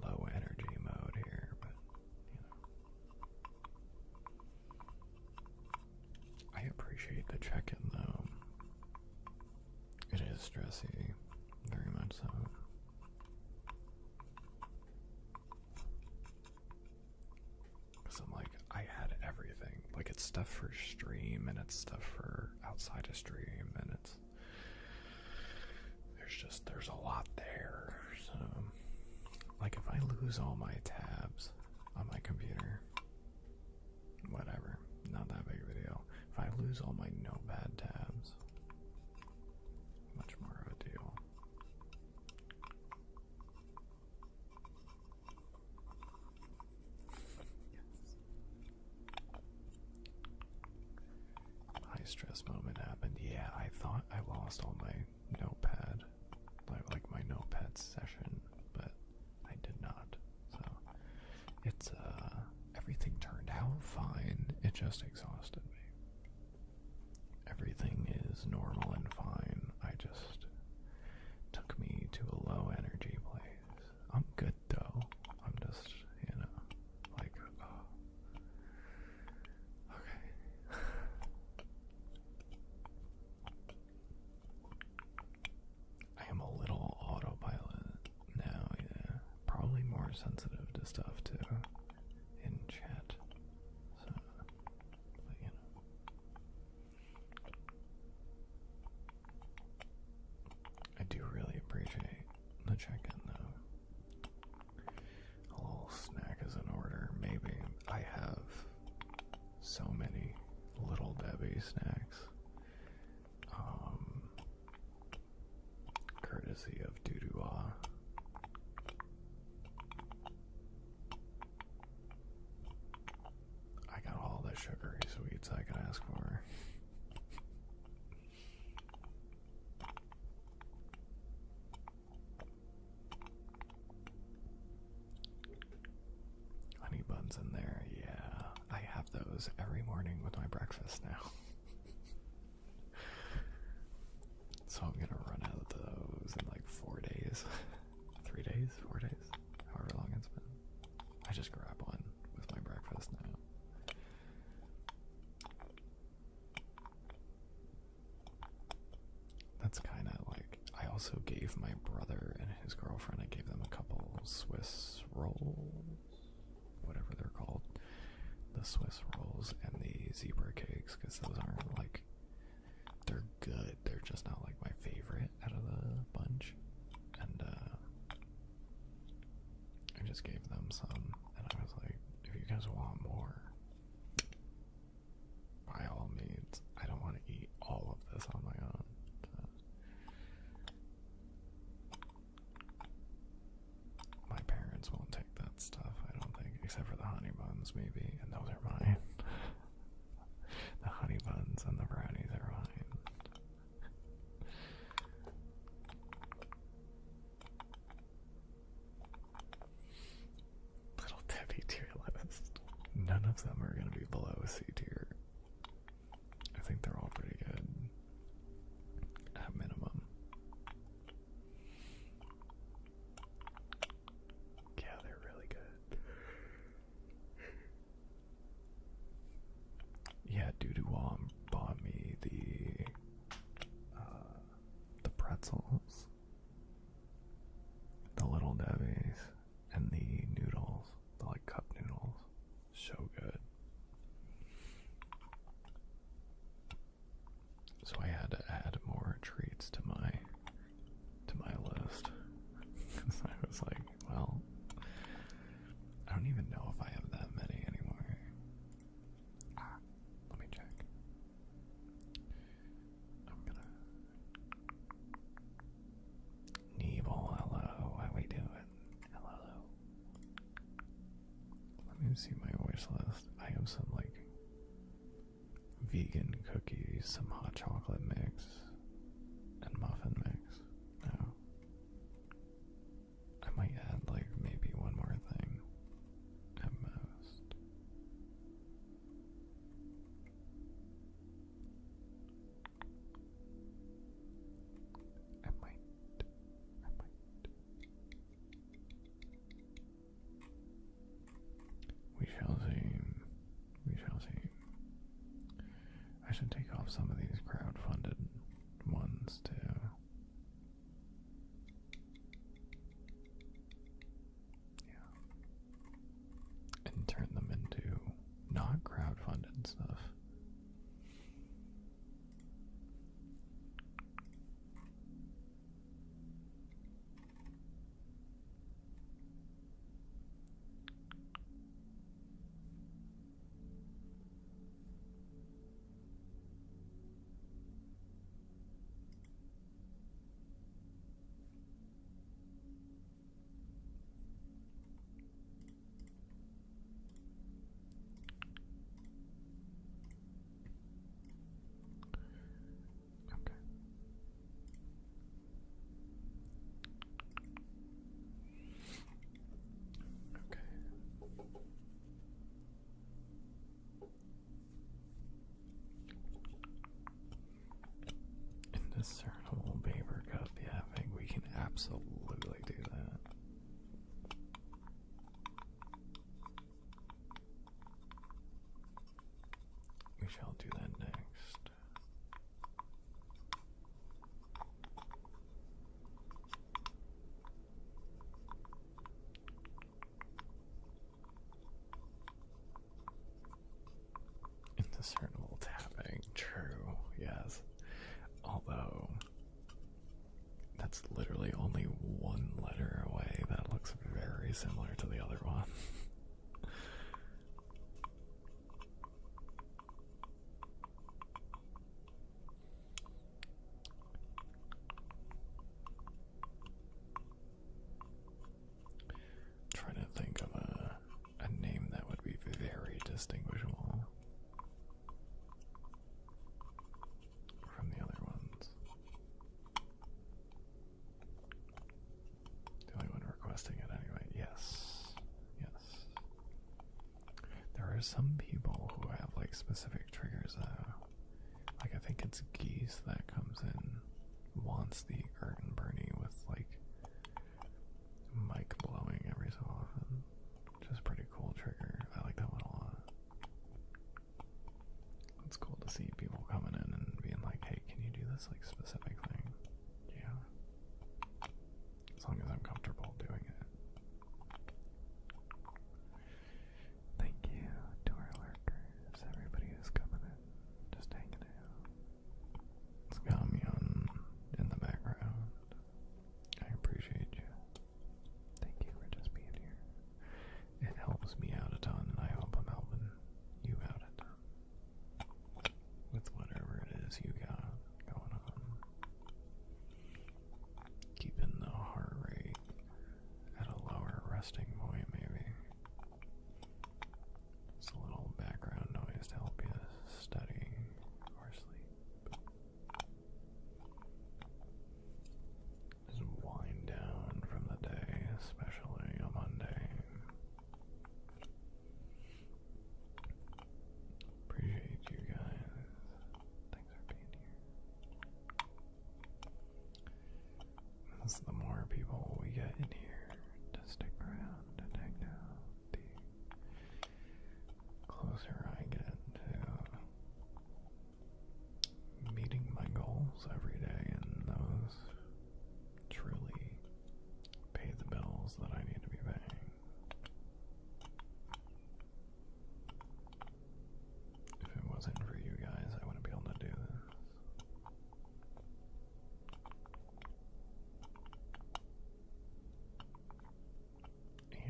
A: low energy mode here, but you know. I appreciate the check-in though. It is stressy, very much so. Because I'm like, I had everything. Like, it's stuff for stream, and it's stuff for outside of stream, and there's a lot there. So, like, if I lose all my tabs on my computer, whatever, not that big of a deal. If I lose all my notepad tabs, much more of a deal. High stress moment happened. Yeah, I thought I lost all my notepad, like my notepad session, but I did not. So it's everything turned out fine. It just exhausted me. Everything is normal and fine. I just took me to a low energy place. I'm good though. I'm just, you know, like, oh, okay. I am a little autopilot now, yeah. Probably more sensitive to stuff too in chat. So, but you know. I do really appreciate the check-in though. A little snack is in order, maybe. I have so many Little Debbie snacks. Courtesy of Doodoo-Ah. I got all the sugary sweets I could ask for. Honey buns in there, yeah. I have those every morning with my breakfast now. So I'm gonna run out of those in like 4 days. 3 days? 4 days? However long it's been. I just grab one with my breakfast now. That's kind of like, I also gave my brother and his girlfriend, I gave them a couple Swiss rolls, whatever they're called, the Swiss rolls and the zebra cakes, because those aren't like, they're good, they're just not like my favorite out of the bunch, and I just gave them some, and I was like, if you guys want more, by all means. I don't want to eat all of this on my own. So. My parents won't take that stuff, I don't think, except for the honey buns maybe, and those are mine. The honey buns see my wish list. I have some like vegan cookies, some hot chocolate mix, and muffin mix. No. I might add like maybe one more thing at most. I might. We shall see. We shall see. I should take off some of these crowdfunded ones too. Yeah. And turn them into not crowdfunded stuff. Discernible paper cup, yeah, I think we can absolutely do that. We shall do that next. Indiscernible tapping, true, yes. Although, that's literally only one letter away. That looks very similar to the other one. Trying to think of a name that would be very distinguishable from the other ones. The only one requesting it anyway. Yes. Yes. There are some people who have like specific triggers though. Like I think it's Geese that comes in, wants the Erden Bernie with like mic blowing every so often. Which is a pretty cool trigger. I like that one a lot. It's cool to see people coming in and being like, hey, can you do this like specific thing? Yeah. As long as I'm comfortable doing it. Thank you to our lurkers, everybody who's coming in, just hanging out. It's got me on in the background. I appreciate you. Thank you for just being here. It helps me out a ton, and I hope I'm helping you out a ton with whatever it is you got going on. Keeping the heart rate at a lower resting point, maybe. Just a little background noise to help you study or sleep. Just wind down from the day, especially on Monday. Appreciate you guys. Thanks for being here. As the more people we get in here to stick around and hang out, the closer I get to meeting my goals every day, and those truly pay the bills that I need to be paying. If it wasn't for you guys, I wouldn't be able to do this.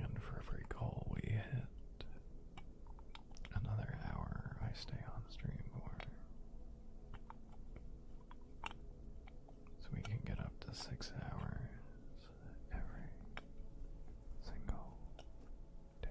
A: And for every goal we hit, another hour I stay on stream for. So we can get up to 6 hours every single day.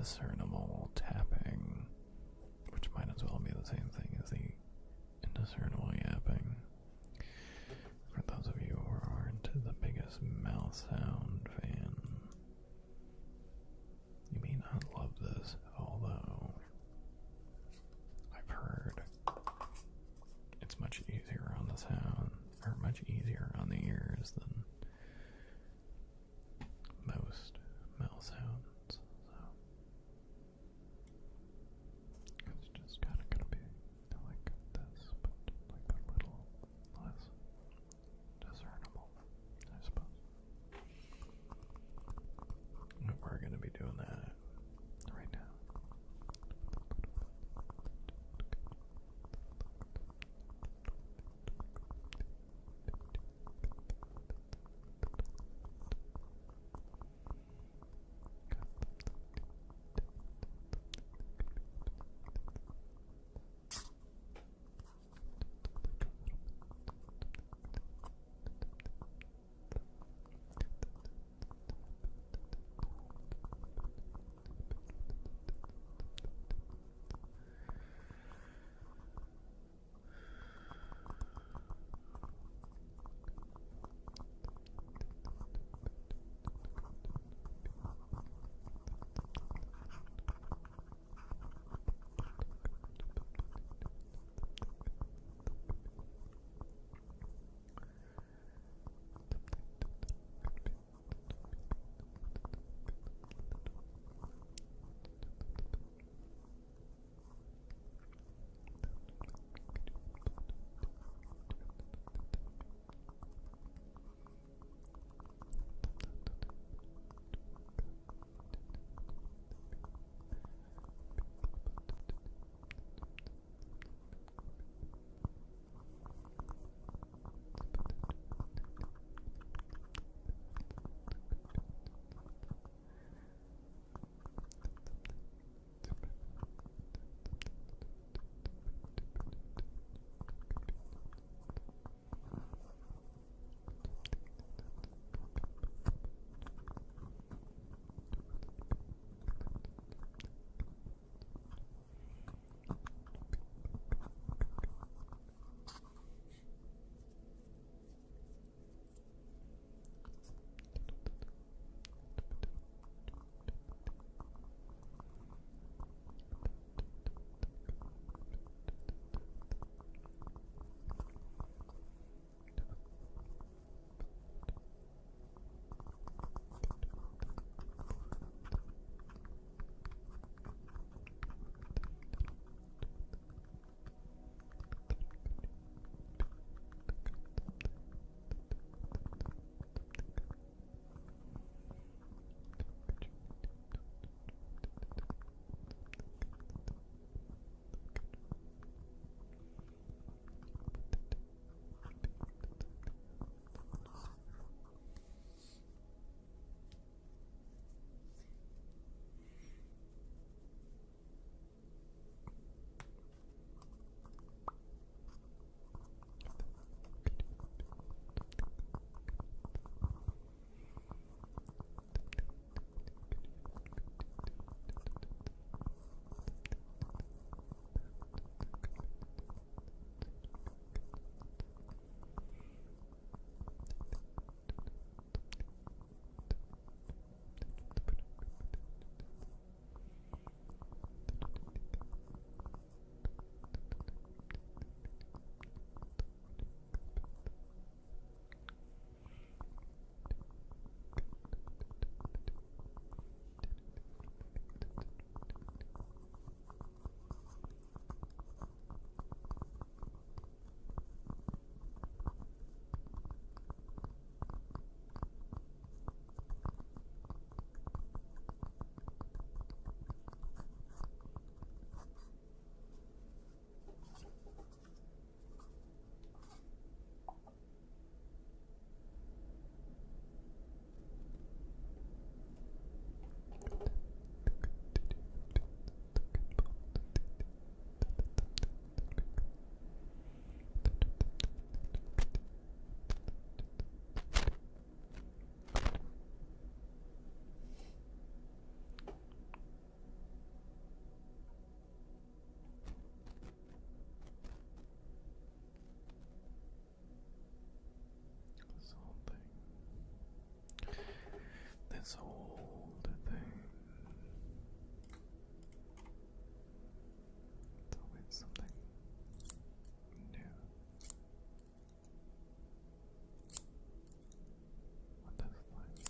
A: indiscernible tapping, which might as well be the same thing as the indiscernible yapping. For those of you who aren't the biggest mouth sound fan, you may not love this, although I've heard it's much easier on the sound, or much easier on the ears than most mouth sounds. So this old thing. It's always something new. What this like?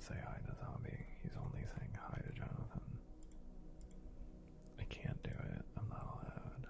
A: say hi to Zombie. He's only saying hi to Jonathan. I can't do it. I'm not allowed.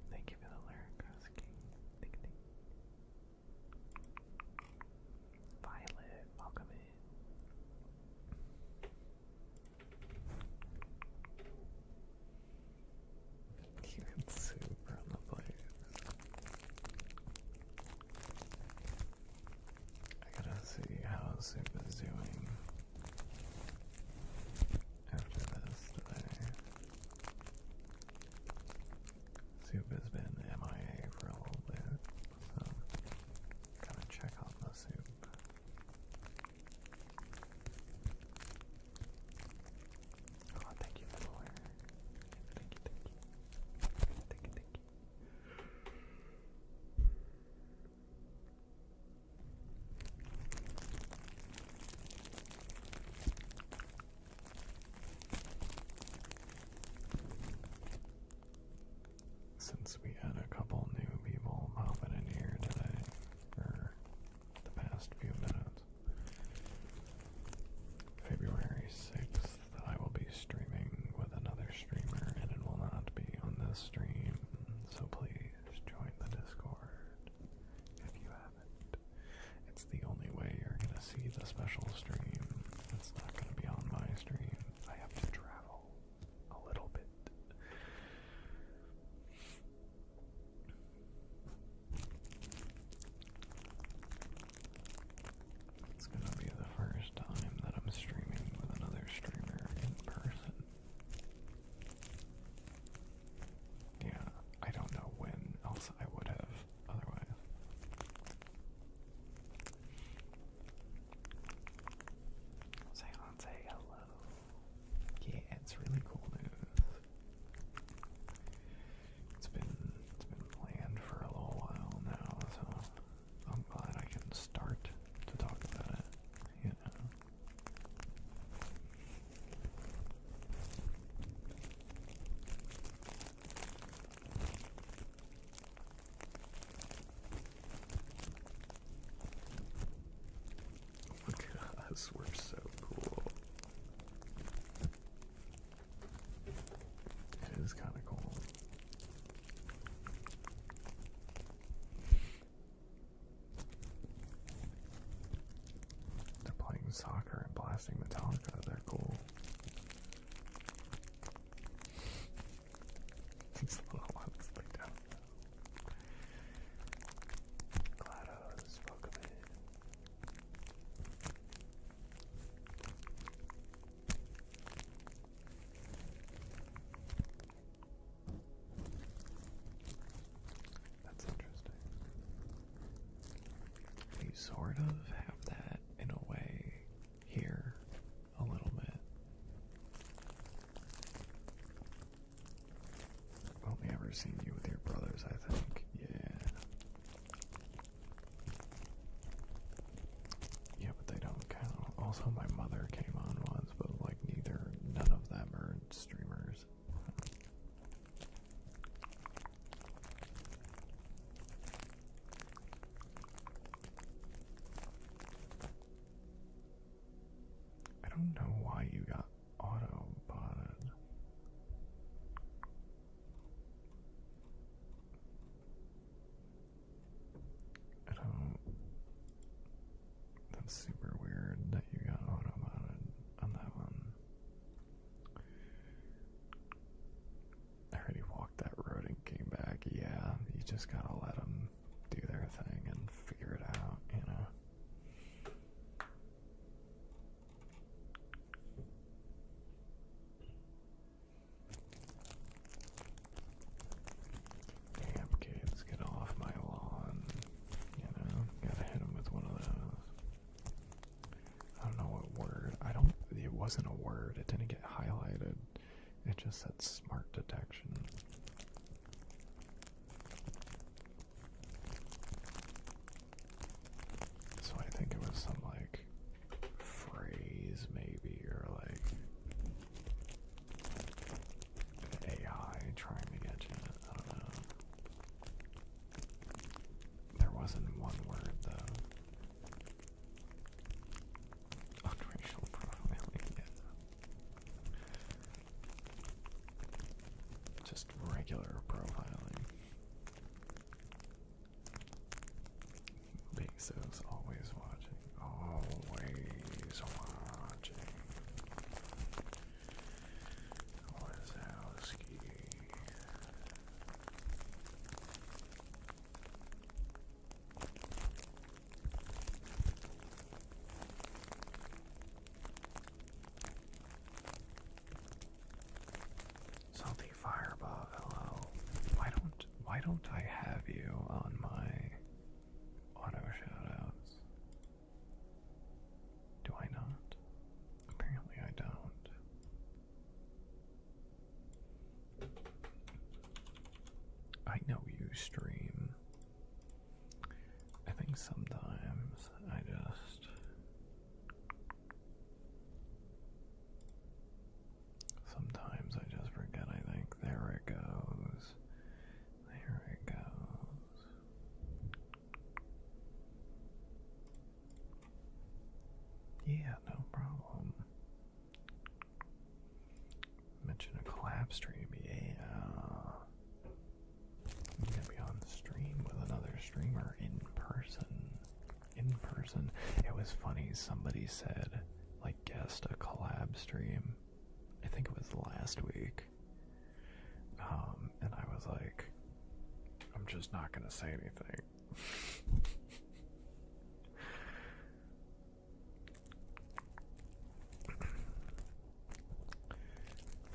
A: Thank you for the lyric, Husky. Violet, welcome in. Even super on the place. I gotta see how Soup is doing after this today. Soup has been MIA for a little bit, so gotta check on the Soup. Oh, thank you for the order. Thank you, thank you. Thank you, thank you. Since we had a couple new people popping in here today, for the past few minutes, February 6th, I will be streaming with another streamer, and it will not be on this stream, so please join the Discord if you haven't. It's the only way you're gonna see the special stream. It's not gonna be on my stream. I have to travel a little bit. It's gonna be the first time that I'm streaming with another streamer in person. Yeah, I don't know when else I would have otherwise. Say hello. Yeah, it's really cool news. It's been planned for a little while now, so I'm glad I can start to talk about it, you know. Look at us, we're so cool. It is kind of cool. They're playing soccer and blasting Metallica. They're cool. These little ones, they don't know. GLaDOS, welcome in. That's interesting. We sort of have that in a way here a little bit. I've only ever seen you with your brothers, I think. Yeah. Yeah, but they don't count. Also, my mother came on once, but like none of them are streamers. I don't know why you got auto-botted. That's super weird that you got automodded on that one. I already walked that road and came back. Yeah, you just gotta let them do their thing and figure it out, you know? Damn kids, get off my lawn. You know, gotta hit them with one of those. I don't know what word. It wasn't a word. It didn't get highlighted. It just said smart detection. So I think it was some like phrase maybe, or like AI trying to get you. I don't know. There wasn't one word though. On racial profiling, yeah. Just regular profiling. Bezos always watching. Always watching. Wazowski. Salty Fireball, hello. Why don't I have you on my auto shoutouts? Do I not? Apparently I don't. I know you stream. I think sometimes I just forget, I think. There it goes. There it goes. Yeah, no problem. Mention a collab stream, yeah. I'm gonna be on the stream with another streamer in person. In person. It was funny, somebody said, like, guest a collab stream. I think it was last week. And I was like, I'm just not gonna say anything.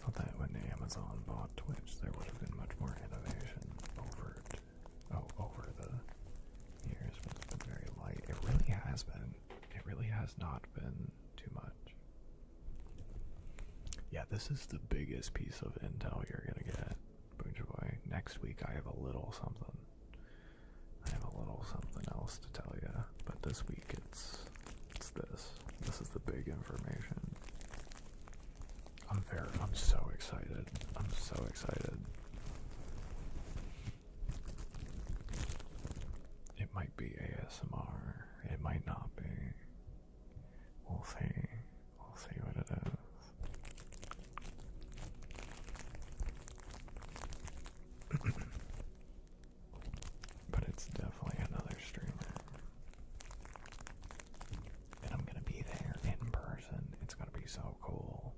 A: Thought that when Amazon bought Twitch, there would have been much more innovation over the years, but it's been very light. It really has been. It really has not been too much. Yeah, this is the biggest piece of intel you're gonna get, Booja Boy. Next week I have a little something. I have a little something else to tell you, but this week it's this. This is the big information. I'm so excited. I'm so excited. It might be ASMR. It might not be. We'll see. We'll see what it is. But it's definitely another streamer. And I'm gonna be there in person. It's gonna be so cool.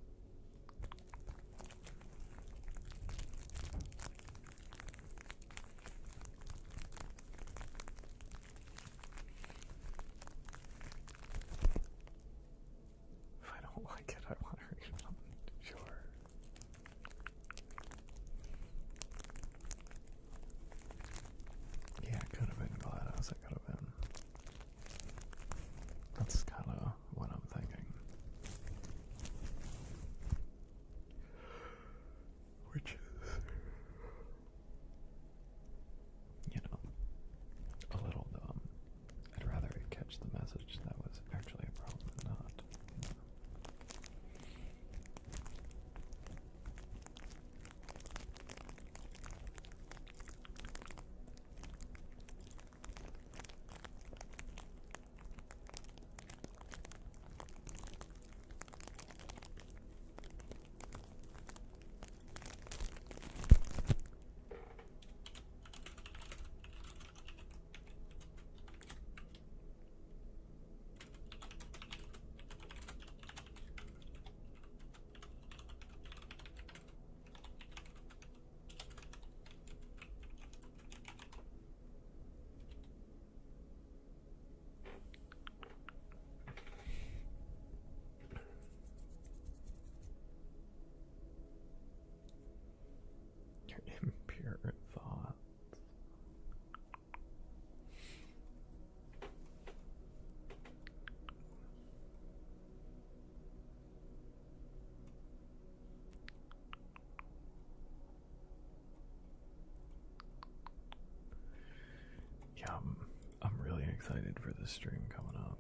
A: excited for the stream coming up.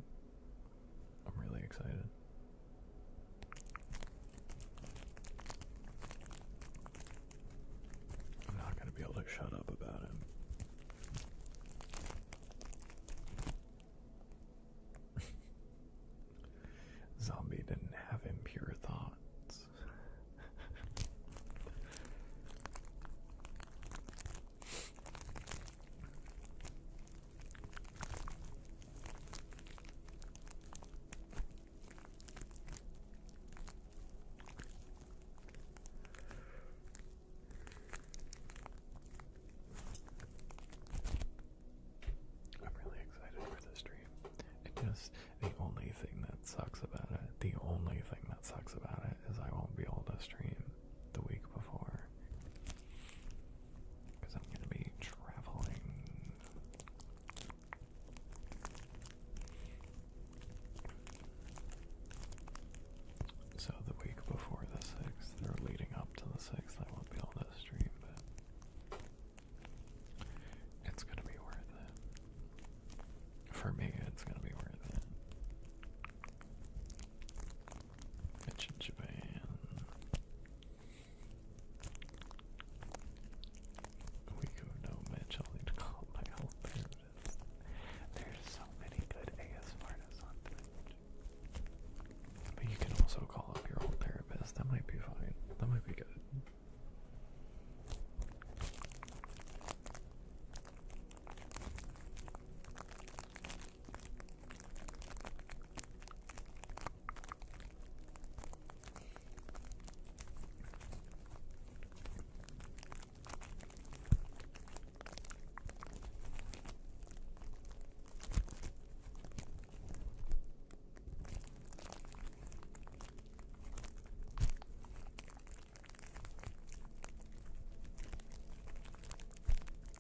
A: I'm really excited. I'm not going to be able to shut up about him. Zombie didn't have impure thoughts. I'm really excited for this stream. The only thing that sucks about it, is I won't be able to stream the week before. Because I'm going to be traveling. So the week before the 6th, or leading up to the 6th, I won't be able to stream, but it's going to be worth it. For me, it's going to be worth it. Mitch in Japan. A week of no Mitch, I'll need to call my health therapist. There's so many good ASMRtists on Twitch. But you can also call up your old therapist. That might be fine. That might be good.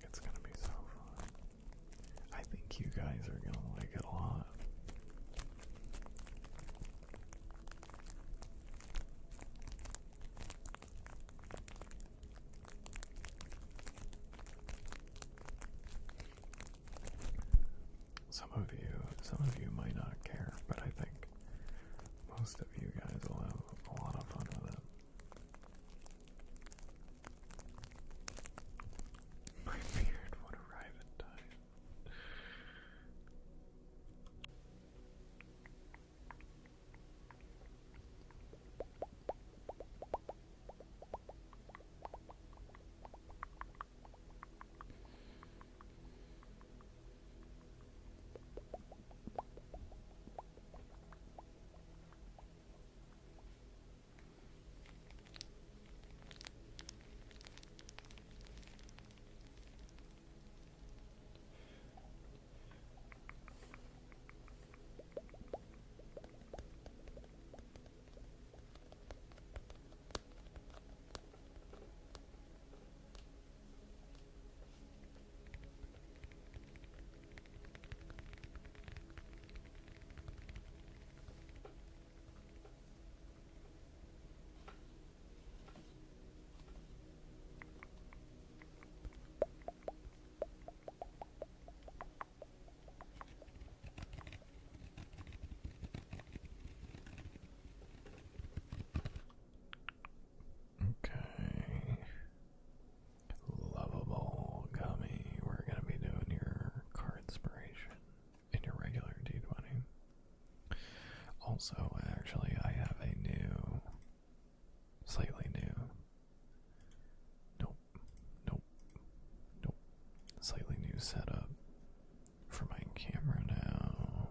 A: It's gonna be so fun. I think you guys are gonna like it a lot. Some of you might not care, but I think most of you guys will have a lot of fun with it. My beard would arrive in time. Okay. Lovable Gummy, we're going to be doing your card inspiration in your regular D20. Also, actually, I have a new, slightly new, slightly new setup for my camera now.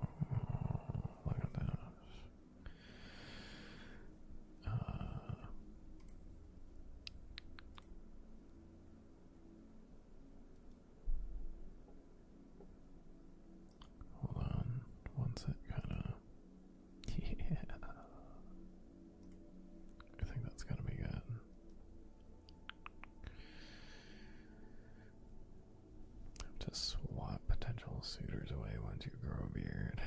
A: Oh, look at this. Hold on, once it kind of, yeah, I think that's gonna be good. To swat potential suitors away once you grow a beard.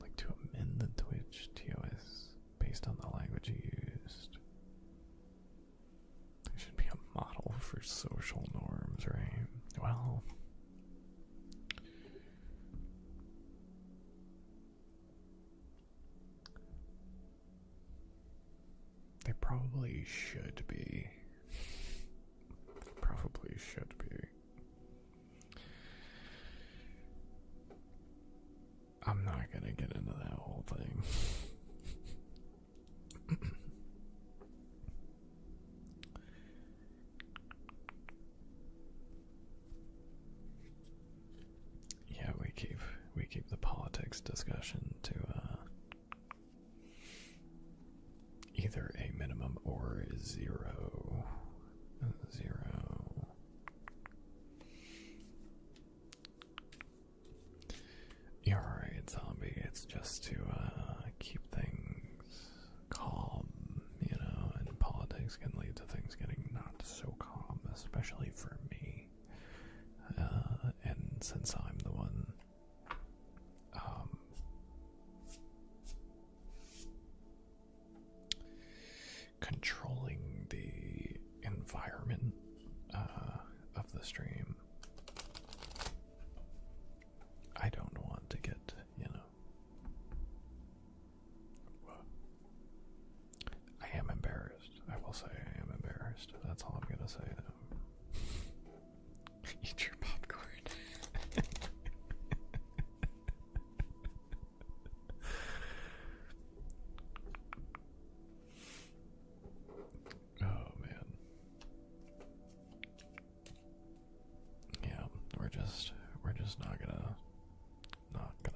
A: Like to amend the Twitch TOS based on the language you used. They probably should be. Probably should be. I'm not gonna get into that whole thing. Yeah, we keep the politics discussion to either a minimum or a zero. You're right, zombie. It's just to keep things calm, you know, and politics can lead to things getting not so calm, especially for me. And since I'm the one controlling the environment of the stream, I don't want to get, you know. I am embarrassed. I will say I am embarrassed. That's all I'm gonna say, though. Eat your popcorn. Oh man. Yeah, we're just not gonna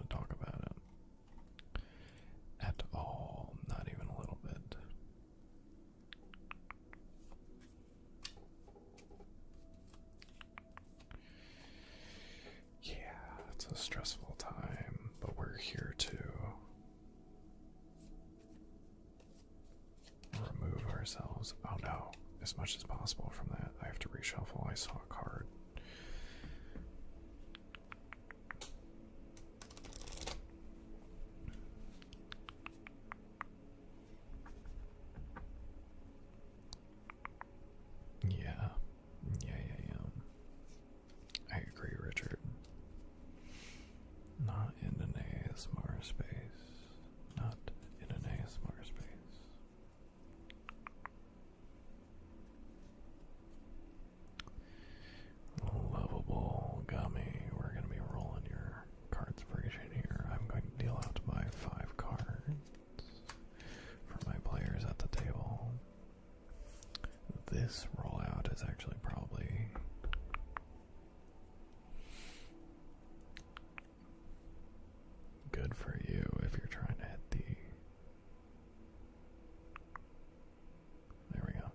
A: talk about it at all, not even a little bit. Yeah, it's a stressful time, but we're here to remove ourselves. Oh no, as much as possible from that. I have to reshuffle. I saw a card. Yeah. I agree, Richard. Not in an ASMR space. Not in an ASMR space. Lovable Gummy, we're going to be rolling your card inspiration here. I'm going to deal out my 5 cards for my players at the table. This rollout is actually probably good for you if you're trying to hit the... There we go.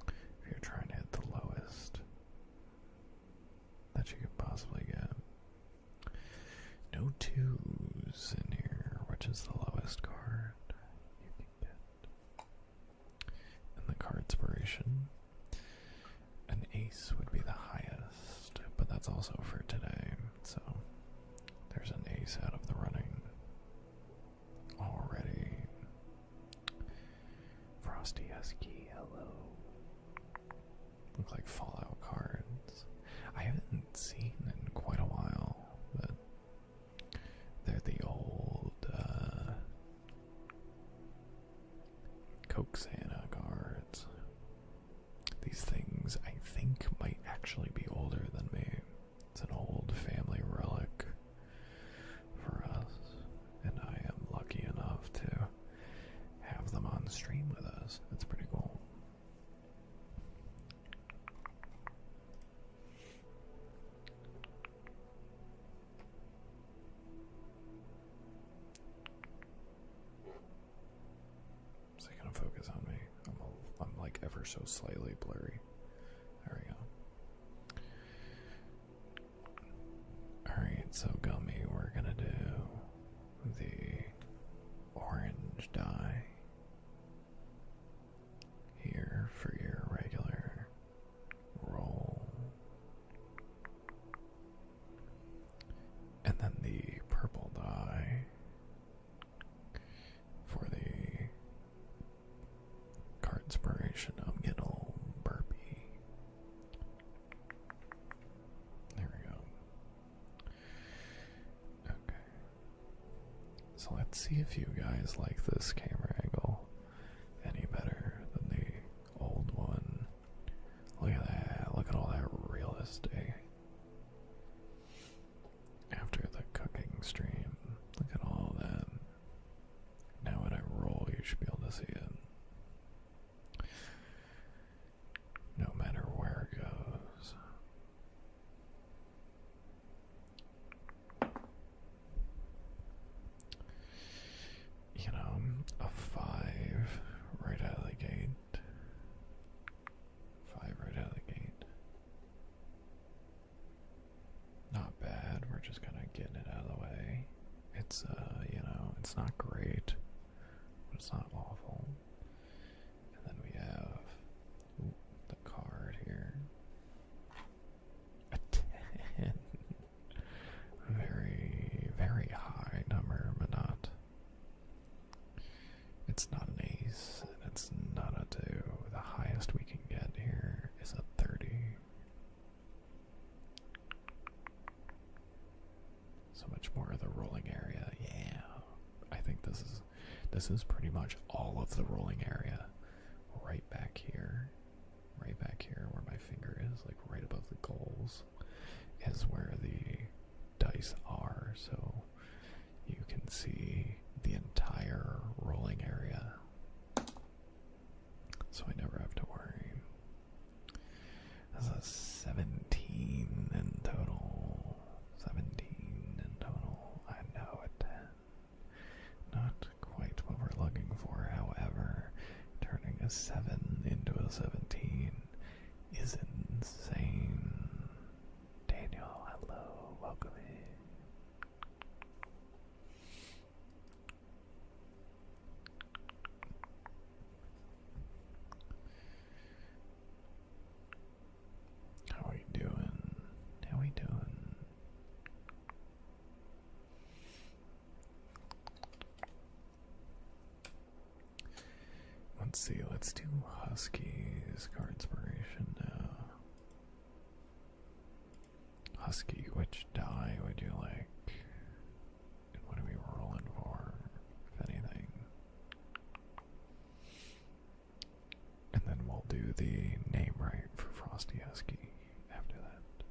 A: If you're trying to hit the lowest that you could possibly get. No 2s in here, which is the lowest card you can get. And the card inspiration, an ace would be the highest, but that's also for today, so there's an ace out of the running already. Frosty Husky, hello. Look like Fallout cards. I haven't seen in quite a while, but they're the old Coke Santa cards. These things I think might actually be older than me. It's an old family relic for us, and I am lucky enough to have them on stream with us. It's pretty cool. Is it gonna focus on me? I'm like ever so slightly blurry. There we go. Alright, so Gummy, we're gonna do the orange die here for your regular roll. And then the purple die for the card inspiration. I'm getting a little burpy. There we go. Okay. So let's see if you guys like this camera angle any better than see it. No matter where it goes. You know, a 5 right out of the gate. 5 right out of the gate. Not bad. We're just kind of getting it out of the way. It's, you know, it's not great, but it's not awful. And then we have the card here. A 10. Very, very high number, but not. It's not an ace, and it's not a 2. The highest we can get here is a 30. So much more of the rolling area. Yeah. I think this is pretty much all of the rolling area. Right back here. Right back here where my finger is, like right above the goals, is where the dice are. So you can see the entire rolling area. So I never have to worry. That's a 17 in total. 17 in total. I know it. Not quite what we're looking for, however. Turning a 7 into a 17 is insane. Daniel, hello. Welcome in. How we doing? How we doing? Let's see, let's do Husky's Cardspiration now. Husky, which die would you like? And what are we rolling for, if anything? And then we'll do the name right for Frosty Husky after that.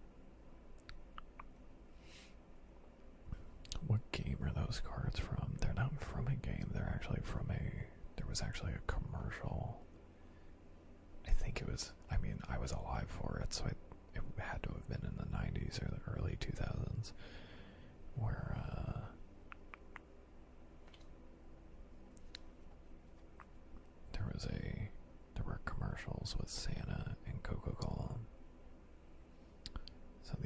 A: What game are those cards from? They're not from a game, they're actually from there was actually a commercial. I think it was, I mean, I was alive for it, so it had to have been in the 90s or the early 2000s, where, there were commercials with Santa and Coca-Cola. So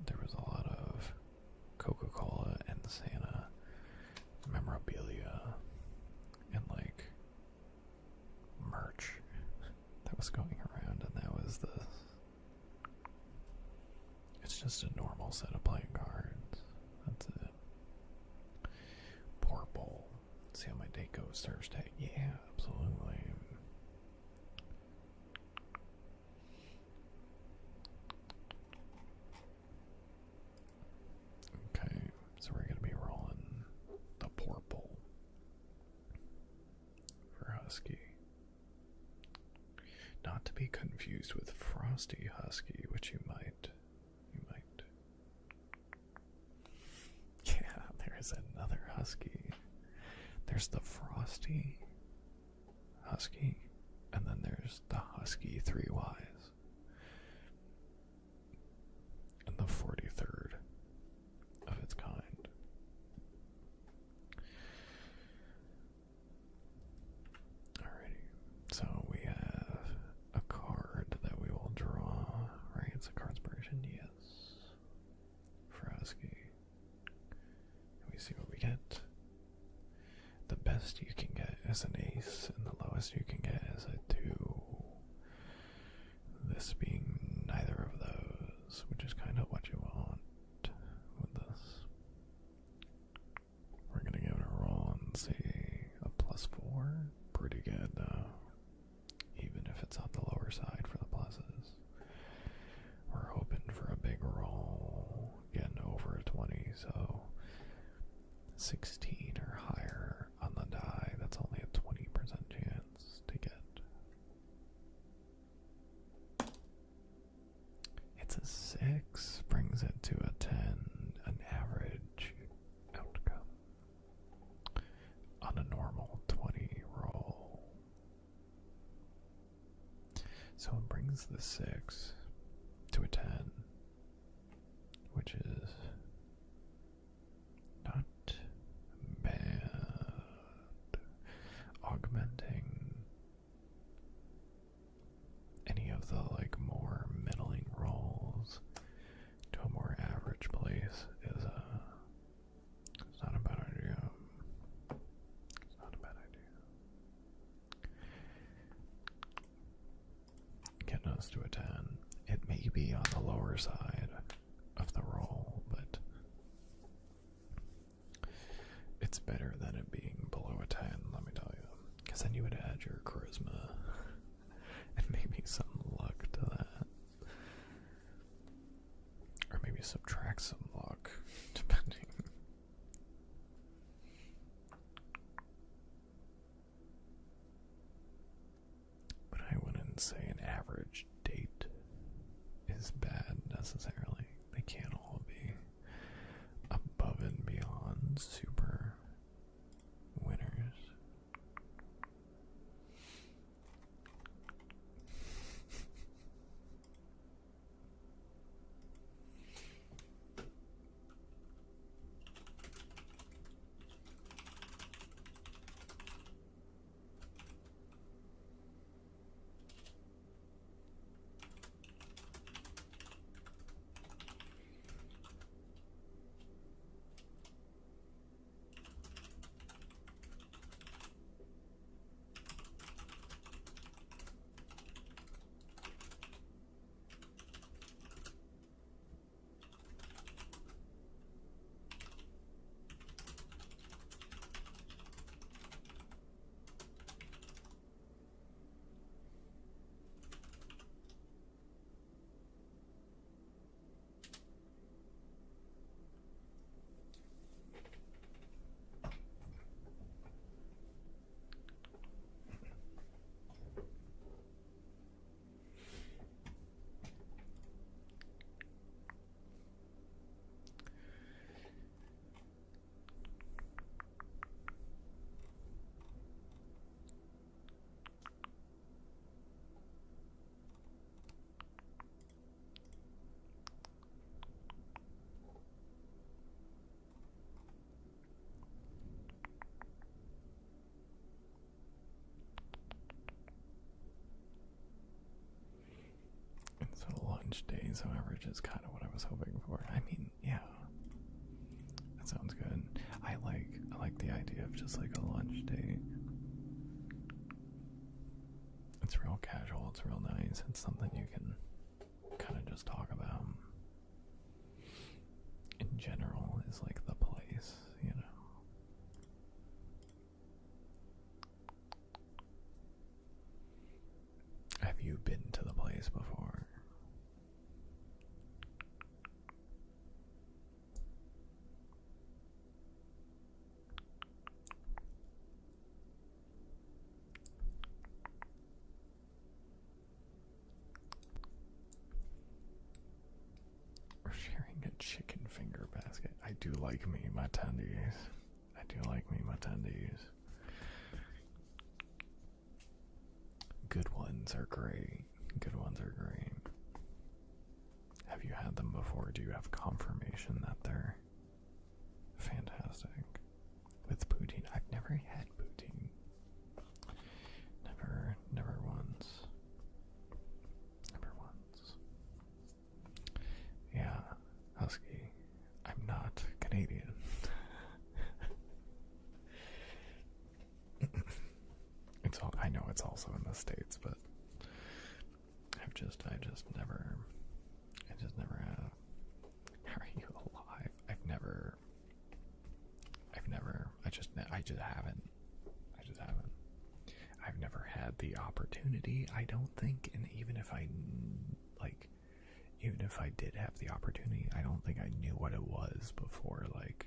A: there was a lot of Coca-Cola and Santa memorabilia and like merch that was going around, and that was this. It's just a normal set of playing cards. That's it. Purple. See how my day goes Thursday. Yeah, absolutely. Okay, so we're gonna be rolling the purple for Husky. Not to be confused with Frosty Husky, which you might. Yeah, there's another Husky. There's the Frosty Husky, and then there's the Husky 3Ys. And the 43rd of its kind. Alrighty, so we have a card that we will draw, right? It's a Cardspiration, yes. For Husky. And we see what we get. The best you can get is an ace, and the lowest you can get is a 2. This being neither of those, which is kind of what you want with this. We're gonna give it a roll and see a +4. Pretty good though, even if it's on the lower side for the pluses. We're hoping for a big roll, getting over a 20, so 16 or higher on the die. That's only a 20% chance to get. It's a 6, brings it to a 10, an average outcome. On So it brings the 6 to a 10, which is not bad. Augmenting any of the like more middling rolls to a more average place is it's not a bad idea. It's not a bad idea. Getting us to a 10. It may be on the lower side of the roll, but it's better than it being below a 10, let me tell you. Because then you would add your charisma and maybe some luck to that. Or maybe subtract some luck, depending. But I wouldn't say an average date is bad necessarily. They can't all be above and beyond super winners. So lunch days average is kind of what I was hoping for. I mean, yeah, that sounds good. I like the idea of just like a lunch date. It's real casual. It's real nice. It's something you can kind of just talk about. In general, is like the place, you know. Have you been to the place before? We're sharing a chicken finger basket. I do like me my tendies. I do like me my tendies. Good ones are great. Good ones are great. Have you had them before? Do you have confirmation that they're fantastic? With poutine. I've never had poutine. Never once. Never once. Yeah, Husky. I'm not Canadian. I know it's also in the States, but I just never have. How are you alive? I just haven't. I've never had the opportunity, I don't think, and even if I did have the opportunity, I don't think I knew what it was before, like,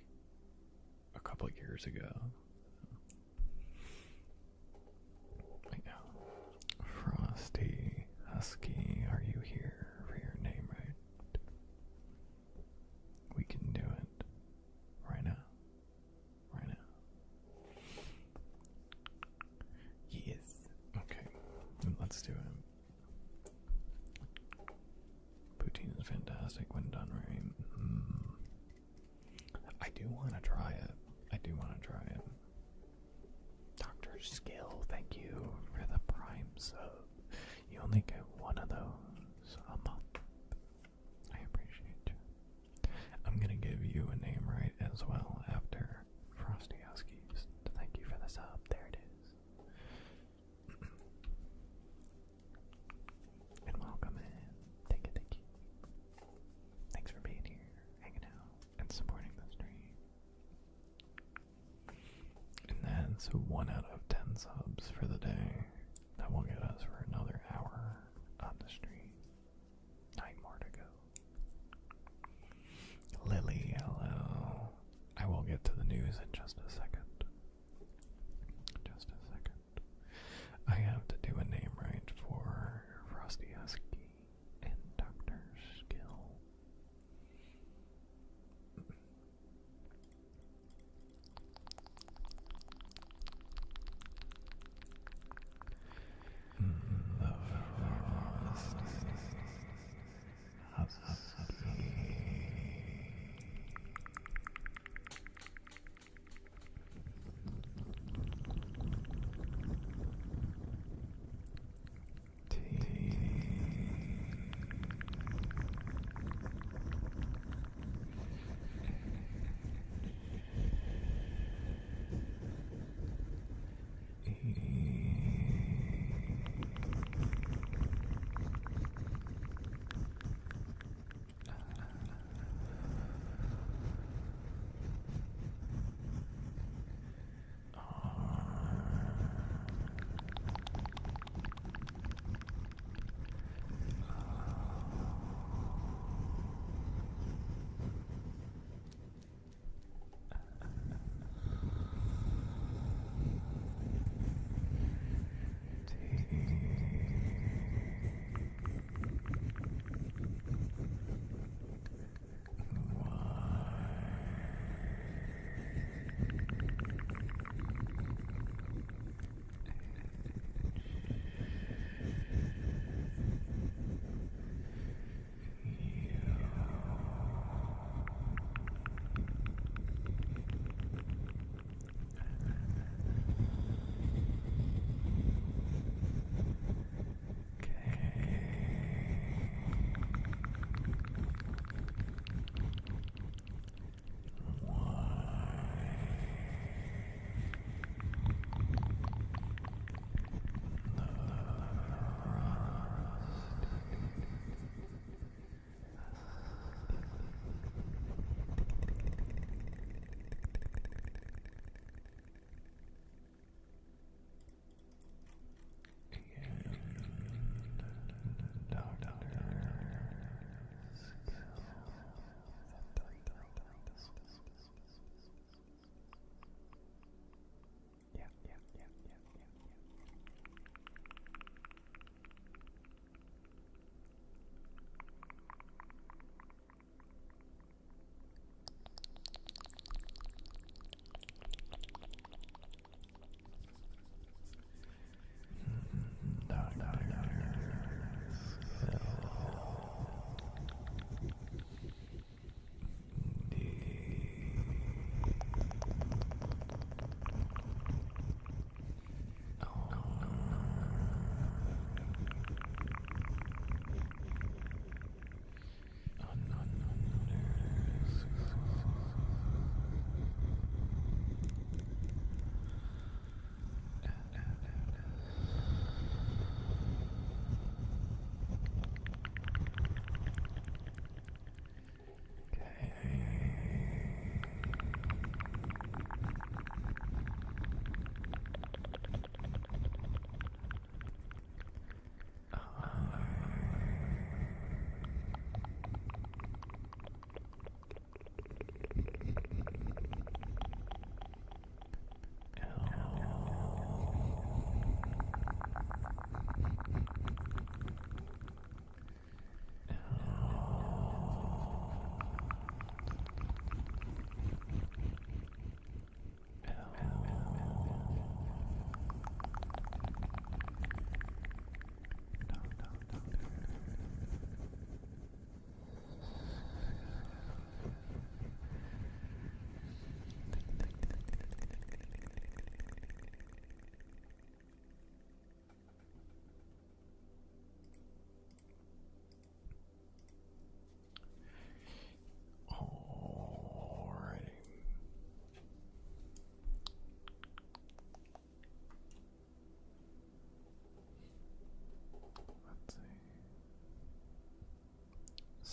A: a couple years ago. Frosty, Husky, are you here for your name right? We can do it. Right now. Right now. Yes. Okay. Let's do it. sub. You only get one of those a month. I appreciate you. I'm gonna give you a name right as well after Frosty Huskies. Thank you for the sub. There it is. And welcome in. Thank you, thank you. Thanks for being here, hanging out, and supporting the stream. And that's 1 out of 10 subs for the day. That will get us for another hour on the stream. 9 more to go. Lily, hello. I will get to the news in just a second. Just a second. I have to do a name right for Frosty Husky and Dr. Skill. The Frosty Husky.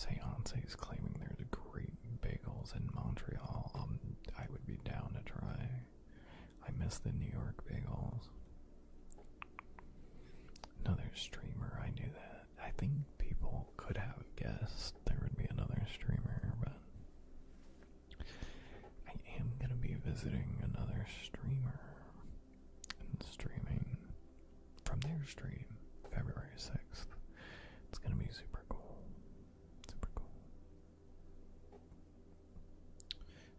A: Seance is claiming there's great bagels in Montreal. I would be down to try. I miss the New York bagels. Another streamer, I knew that. I think people could have guessed there would be another streamer, but I am going to be visiting another streamer and streaming from their stream February 6th. It's going to be super cool. Super cool.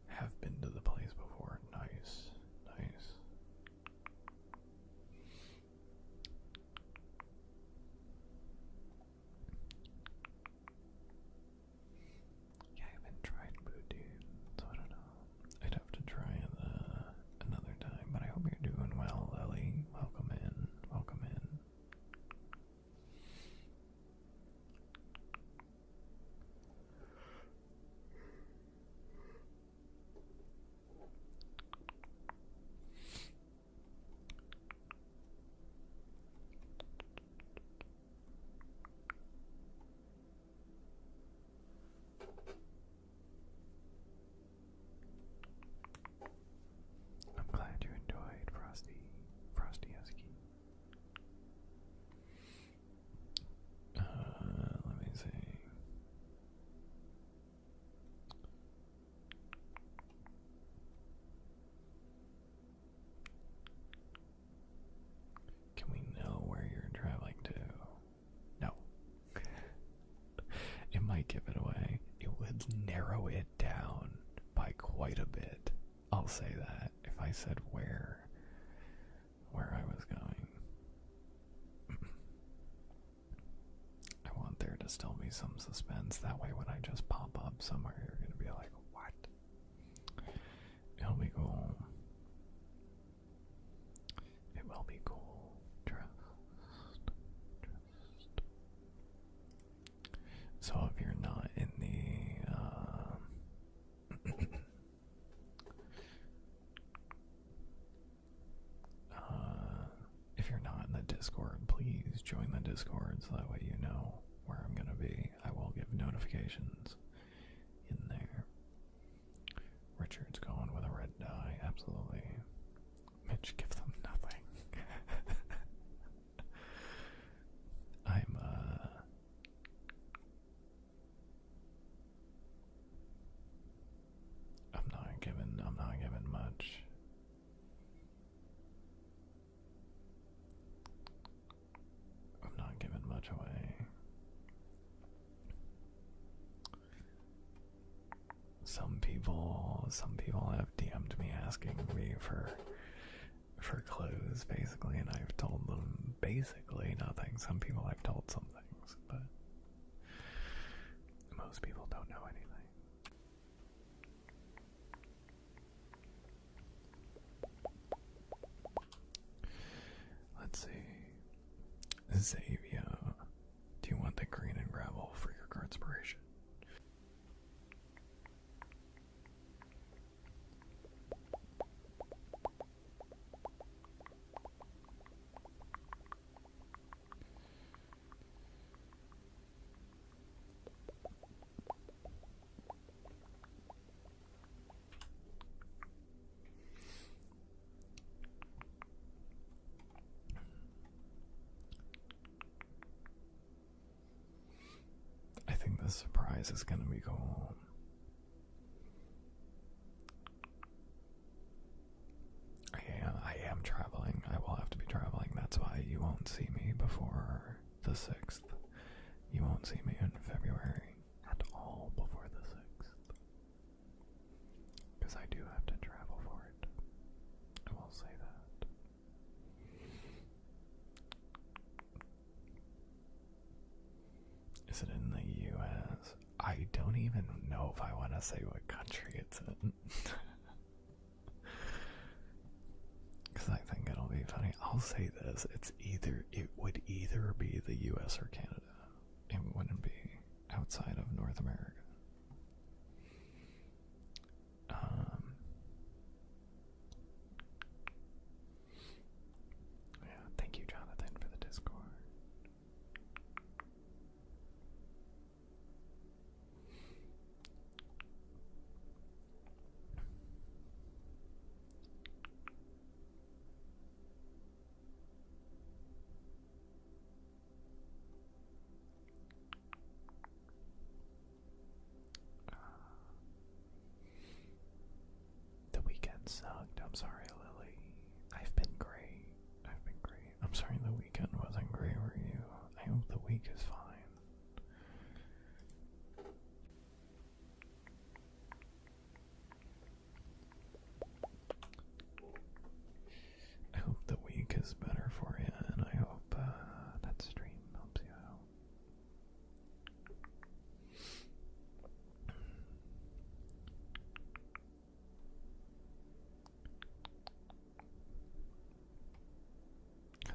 A: Have been to the place before. Nice. Nice. Yeah, I haven't tried Boudin, so I don't know. I'd have to try another time, but I hope you're doing well, Lily. Welcome in. Welcome in. I'm glad you enjoyed Frosty Husky. Let me see. Can we know where you're traveling to? No. It might give it away. It would narrow it down by quite a bit. I'll say that if I said where I was going. I want there to still be some suspense. That way when I just pop up somewhere, you're going to be like, what? It'll be cool. It will be cool. Trust. So if you're not in the if you're not in the Discord, please join the Discord so that way you know where I'm gonna be. I will give notifications in there. Richard's going with a red die, absolutely. Mitch, give them nothing. I'm not giving much. I'm not giving much away. Some people have DM'd me asking me for clues, basically, and I've told them basically nothing. Some people I've told some things, but most people don't know anything. Let's see. Xavier, do you want the green and gravel for your Cardspiration? I think the surprise is going to be cool. I am traveling. I will have to be traveling. That's why you won't see me before the 6th. You won't see me in February at all before the 6th. Because I do have to travel for it. I will say that. Is it in the US? I don't even know if I want to say what country it's in. Because I think it'll be funny. I'll say this. It would either be the US or Canada. It wouldn't be outside of North America. Yeah, thank you, Jonathan, for the Discord.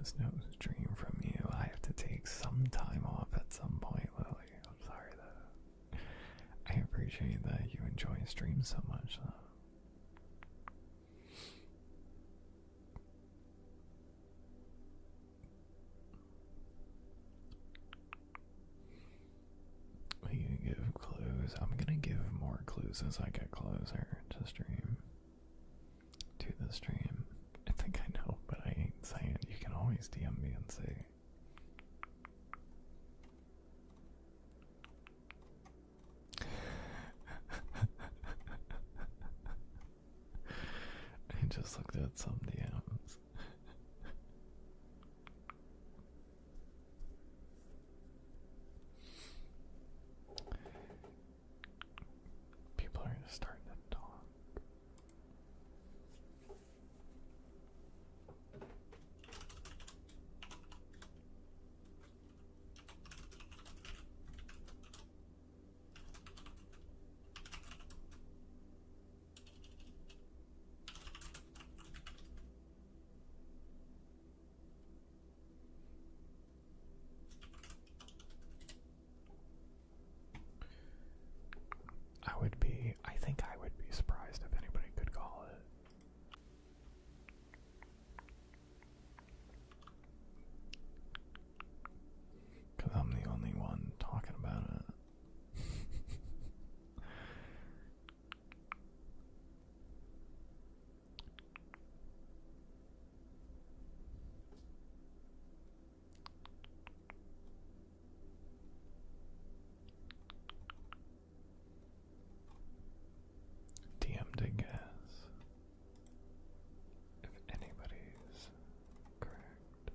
A: There's no stream from you. I have to take some time off at some point, Lily. I'm sorry though. I appreciate that you enjoy streams so much though. Will you give clues? I'm gonna give more clues as I get closer to stream. To the stream. I think I know, but I ain't saying. You can always DM me and say. I just looked at some DMs. People are just starting to talk. I think I would be surprised if anybody could call it. Because I'm the only one talking about it. DM to guess if anybody's correct.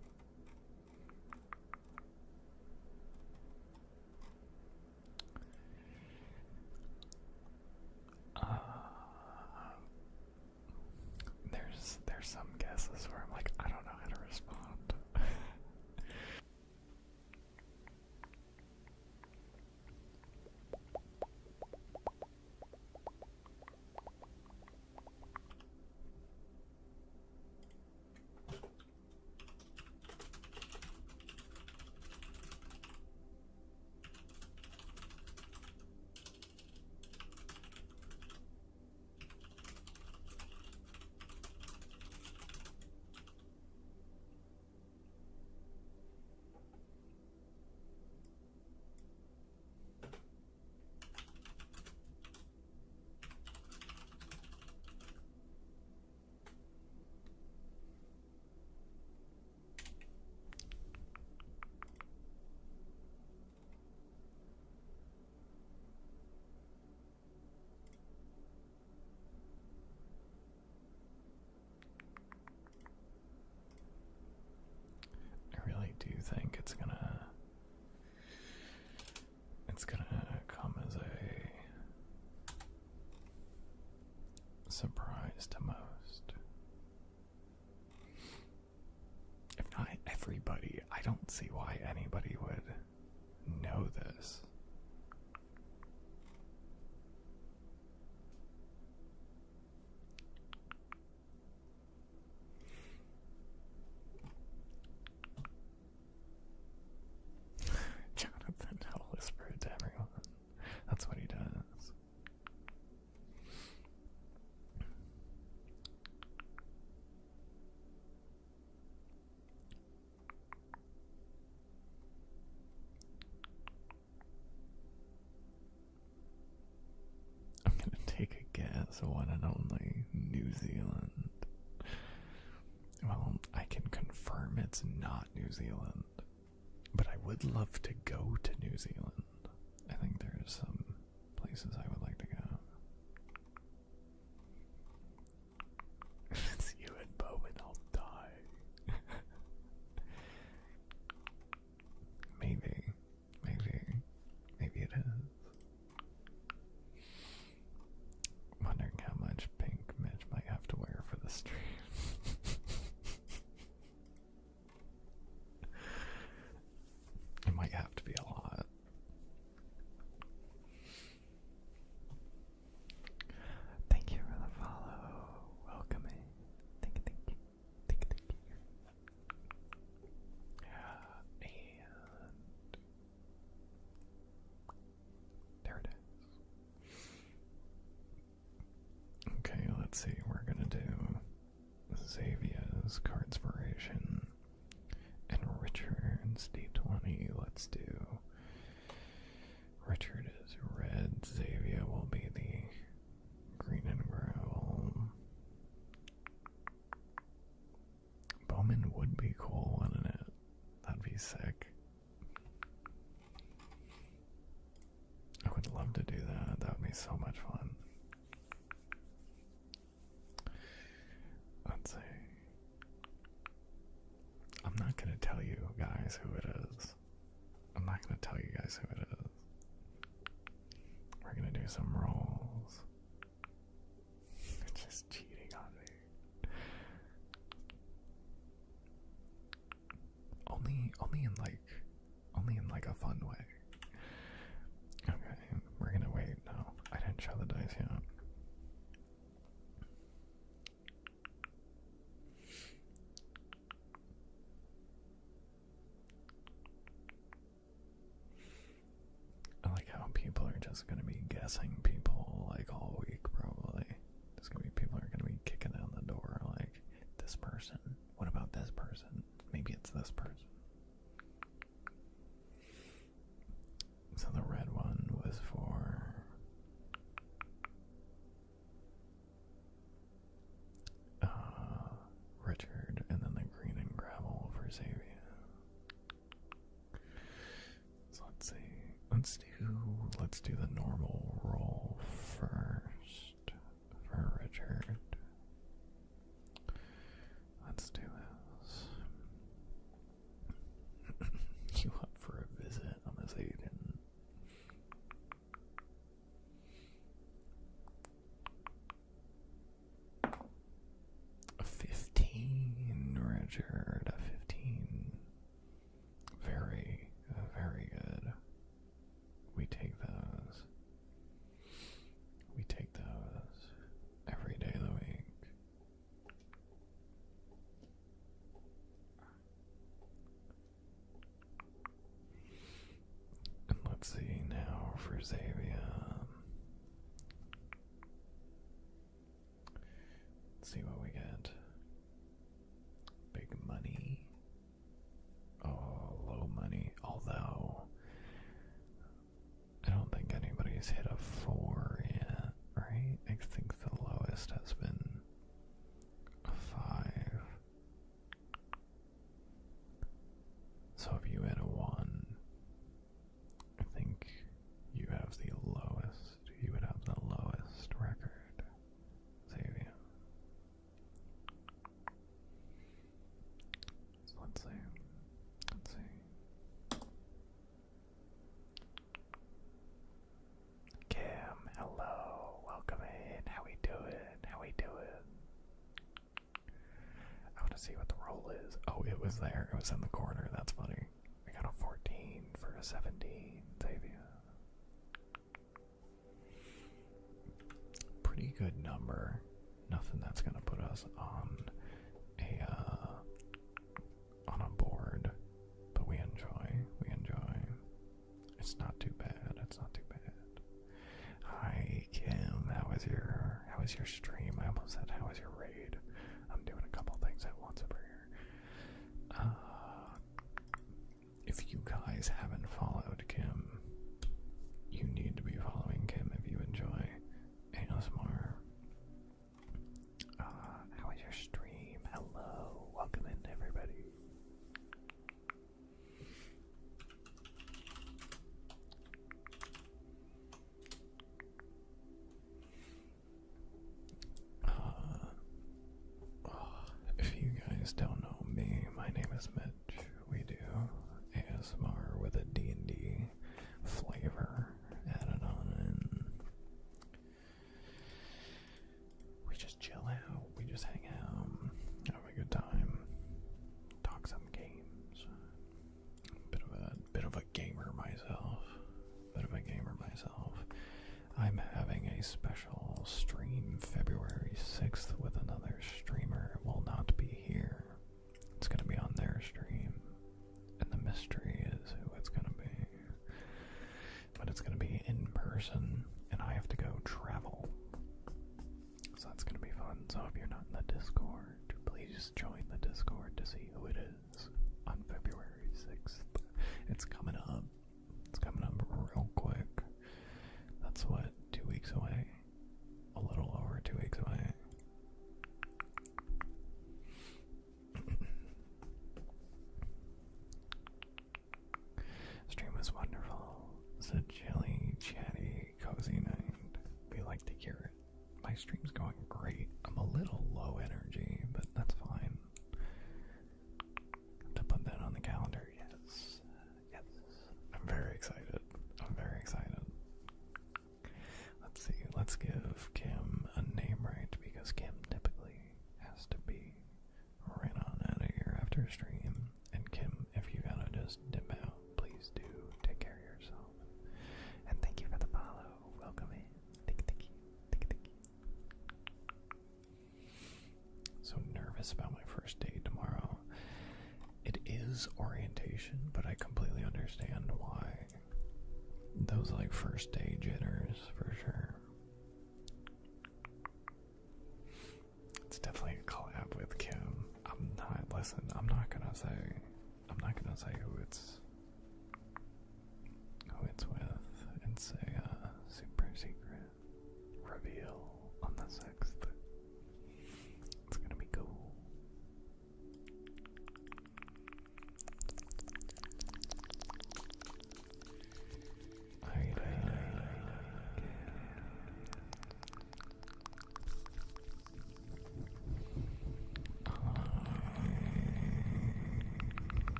A: There's some guesses where I'm like, I don't know how to respond. I really do think it's gonna come as a surprise to most. If not everybody, I don't see why anybody would know this. Jonathan, I'll whisper it to everyone. That's what he does. I'm gonna take a guess. One and only New Zealand. Well, I can confirm it's not New Zealand, but I would love to go to New Zealand. I think there's some places I would like to go. If it's you and Bowman, I'll die. Maybe it is. Wondering how much pink Mitch might have to wear for the stream. It might have to be a lot. is Cardspiration. And Richard's D20. Let's do. Richard is red. Xavier will be the green and gravel. Bowman would be cool, wouldn't it? That'd be sick. I would love to do that. That would be so much fun. Let's see. I'm not gonna tell you guys who it is. I'm not gonna tell you guys who it is. We're gonna do some rolls. It's just cheating on me. Only in like a fun way. Okay, we're gonna wait. No, I didn't show the dice yet. I like how people are just gonna be guessing people like all week, probably. There's gonna be people are gonna be kicking down the door like, this person. What about this person? Maybe it's this person. So the red one was for Richard, and then the green and gravel for Xavier. So let's do the normal roll first for Richard. Let's do this. You up for a visit on this agent? 15, Richard. A 15. Very, very good. We take those. We take those every day of the week. And let's see now for Xavier. Let's see what we get. Big money. Oh, low money. Although I don't think anybody's hit a 4 yet, right? I think the lowest has been a 5. So if you hit a 1, I think you have the lowest. You would have the lowest record, Xavier. So let's see. Let's see. Kim, hello. Welcome in. How we doing? How we doing? I want to see what the roll is. Oh, it was there. It was in the corner. That's funny. We got a 14 for a 17, Xavier. Pretty good number. Nothing that's gonna put us on a board, but we enjoy. We enjoy. It's not too bad. It's not too bad. Hi, Kim. How was your stream? I almost said how was your raid. I'm doing a couple things at once over here. If you guys haven't followed Kim, you need to be following Kim if you enjoy ASMR. How was your stream? Hello. Welcome in, everybody. If you guys don't know me, my name is Mitch. We do ASMR with a D&D flavor added on, and we just chill out, we just hang out, have a good time, talk some games. Bit of a gamer myself. I'm having a special stream February 6th with another streamer. It will not be here. It's gonna be on their stream. Discord to see who it is on February 6th. It's coming up. It's coming up real quick. That's what, 2 weeks away? A little over 2 weeks away. Stream was wonderful. It's a chilly, chatty, cozy night. We like to hear it. My stream's going great. I'm a little low energy, but that's fine. To put that on the calendar, yes. Yes. I'm very excited. I'm very excited. Let's see. Let's give Kim a name right because Kim typically has to be right on out of here after stream. And Kim, if you gotta just dip out, please do take care of yourself. And thank you for the follow. Welcome in. Thank you. So nervous about my first date tomorrow. It is orientation, but I completely understand why. Those like first day jitters for sure. It's definitely a collab with Kim. I'm not gonna say who it's with. It's a super secret reveal on the 6th. It's gonna be cool.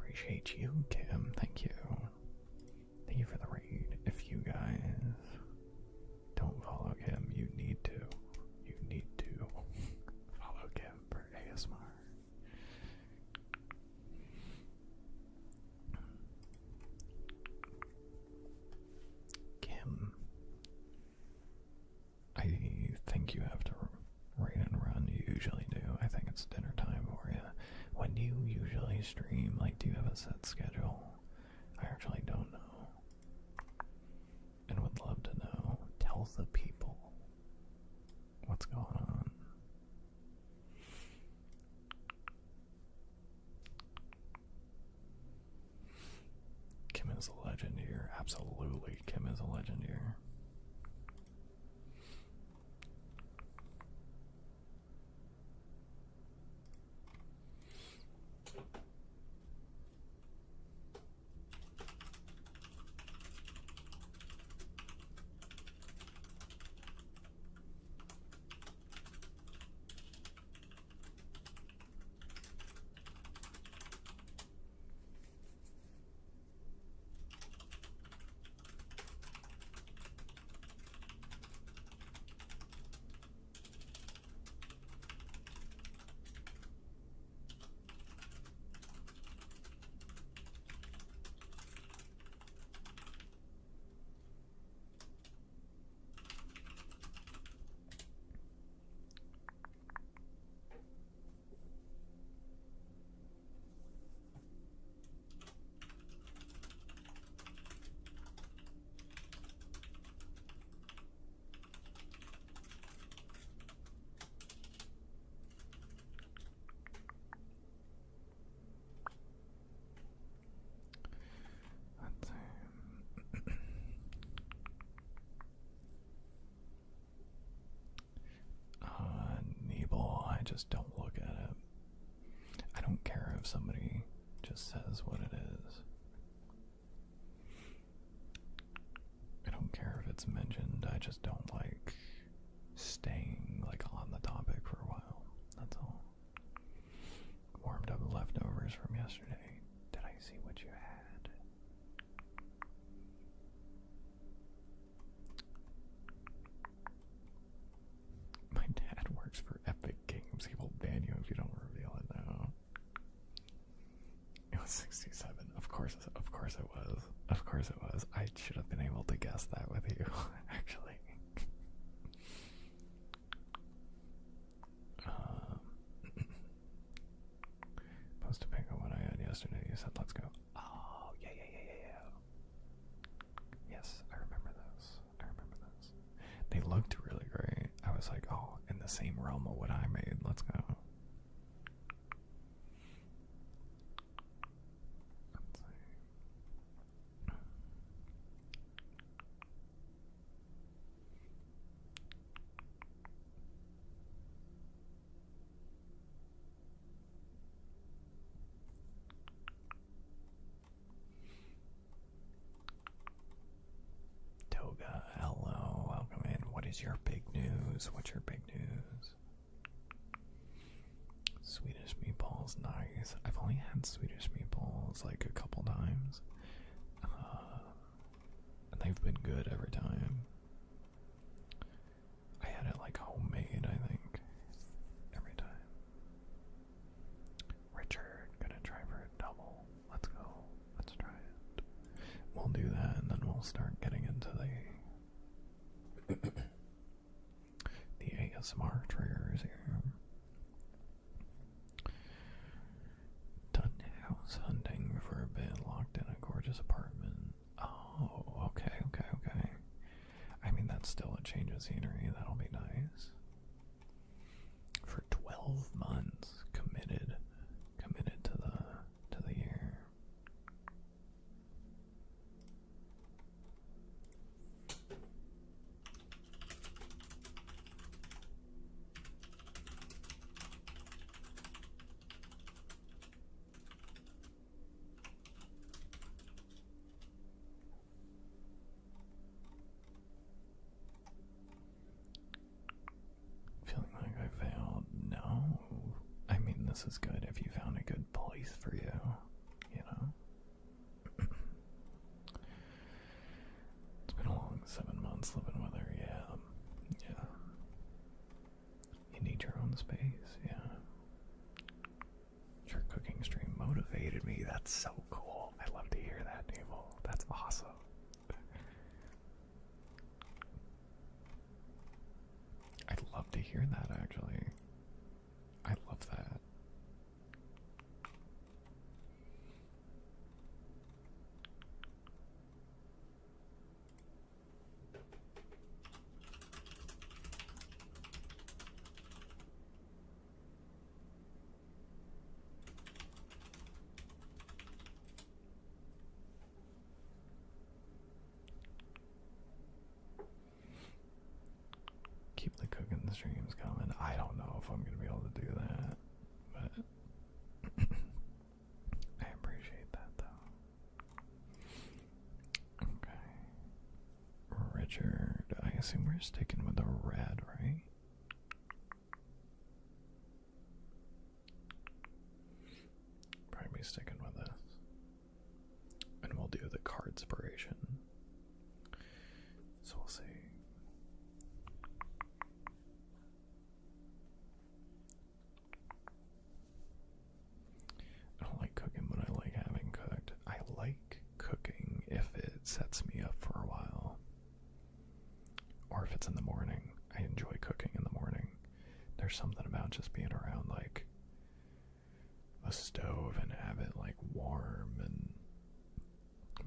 A: Appreciate you, Kim. Thank you. Thank you for the raid. If you guys don't follow Kim, you need to. You need to follow Kim for ASMR. Kim, I think you have to raid and run. You usually do. I think it's dinner time for you. When do you usually stream? Like, do you have a set schedule? I actually don't know. And would love to know. Tell the people what's going on. Kim is a legend here. Absolutely, Kim is a legend here. Just don't look at it. I don't care if somebody just says what it is. I don't care if it's mentioned. I just don't like course it was. I should have been able to guess that with you, actually. Supposed to pick up what I had yesterday. You said, let's go. Oh, yeah. Yes, I remember those. They looked really great. I was like, oh, in the same realm of what I made. Let's go. Let's see. Toga, hello, welcome in. What is your big news? What's your big news? Swedish meatballs, nice. I've only had Swedish meatballs like a couple times. And they've been good every time. I had it like homemade, I think. Every time. Richard, gonna try for a double. Let's go. Let's try it. We'll do that and then we'll start getting into the ASMR triggers here. Done house hunting for a bit, locked in a gorgeous apartment. Oh, okay. I mean, that's still a change of scenery. That'll be nice. For 12 months, committed to the year. Feeling like I failed? No. I mean, this is good if you found a good place for you, you know? It's been a long 7 months living with her, yeah. You need your own space, yeah. Your cooking stream motivated me. That's so cool. I love to hear that, Naval. That's awesome. I'd love to hear that, actually. I love that. Keep the cooking streams coming. I don't know if I'm going to be able to do that, but I appreciate that, though. Okay. Richard, I assume we're sticking with the red, right? Probably sticking with this. And we'll do the cardspiration. So we'll see. I don't like cooking, but I like having cooked. I like cooking if it sets me up for a while. Or if it's in the morning. I enjoy cooking in the morning. There's something about just being around like a stove and have it like warm and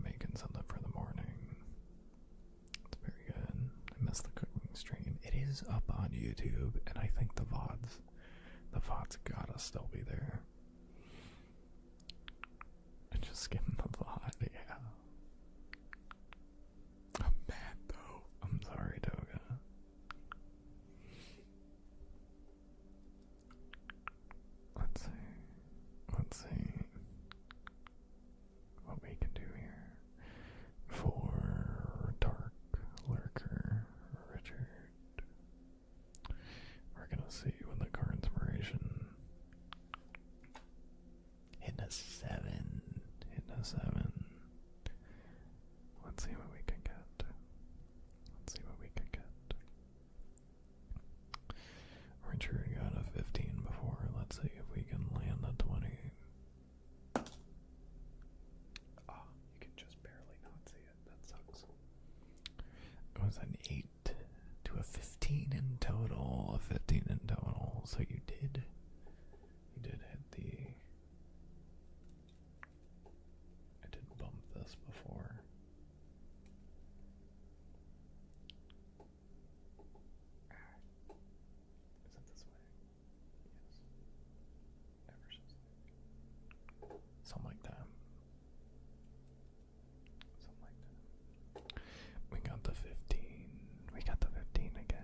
A: making something for the morning. It's very good. I miss the cooking stream. It is up on YouTube, and I think the VODs gotta still be there. I just skimmed the VOD, yeah. I'm mad though. I'm sorry, Toga. Let's see what we can do here. For Dark Lurker Richard, we're gonna see when the car inspiration hitting a 7. of 15 in total, so you did hit the... I did bump this before. Is it this way? Yes. Ever so slightly. Something like that. Something like that. We got the 15. We got the 15 again.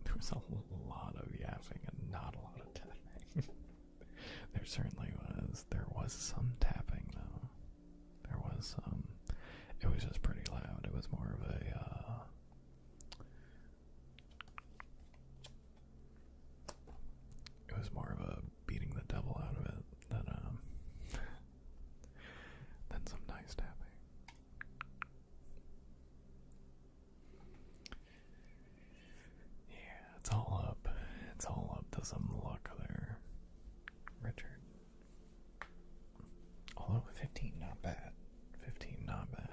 A: There was a lot of yapping and not a lot of tapping. There certainly was. There was some tapping though. There was some. It was just pretty loud. It was more of a it was more of a beating the devil out of it than some nice tapping. Yeah, it's all up. It's all up to some luck there, Richard. Although 15, not bad. 15, not bad.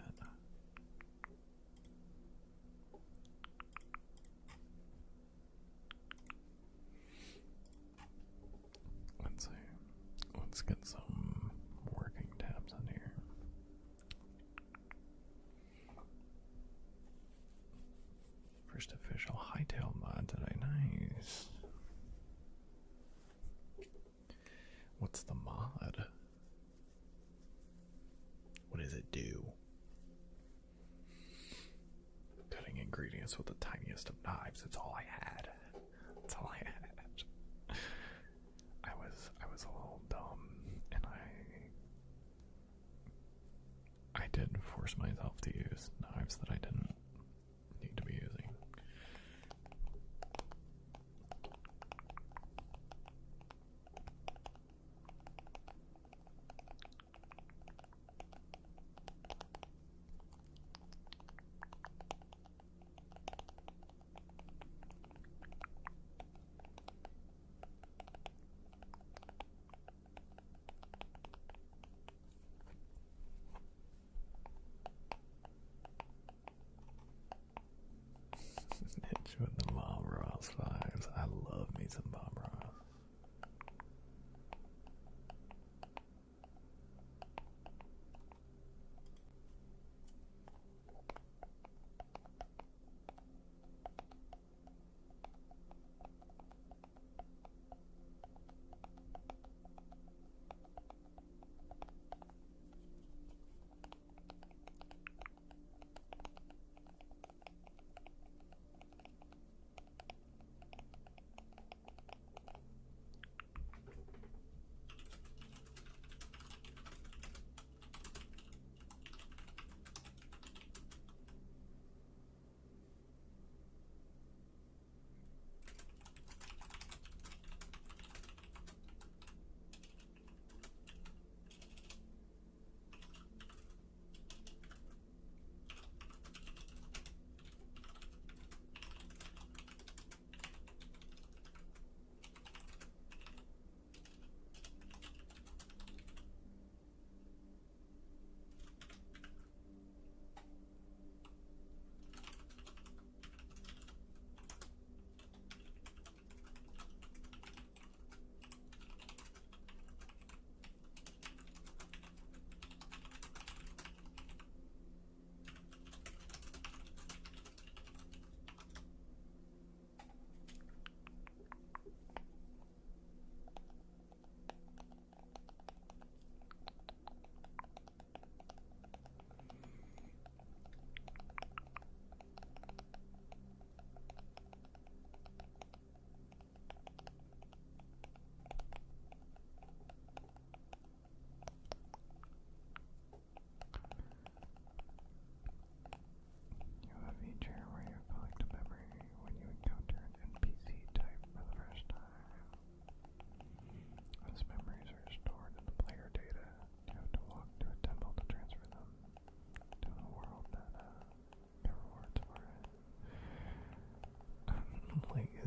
A: Let's see. Let's get some working tabs on here. First official hightail mod today. Nice. What's the mod? What does it do? Cutting ingredients with the tiniest of knives. That's all I had. That's all I had. I was a little dumb, and I did force myself to use knives that I didn't need to be using. Mitch with the Bob Ross vibes. I love me some Bob Ross.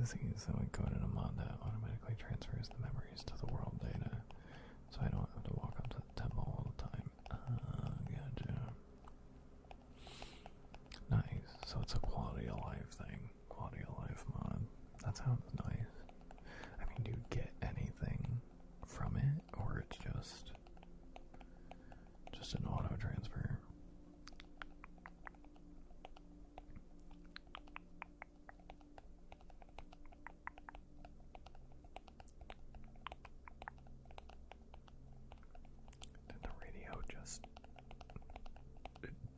A: easy, so we coded a mod that automatically transfers the memories to the world data, so I don't have to walk up to thing. Quality of life mod. That sounds nice. I mean, do you get anything from it, or it's just an auto transfer?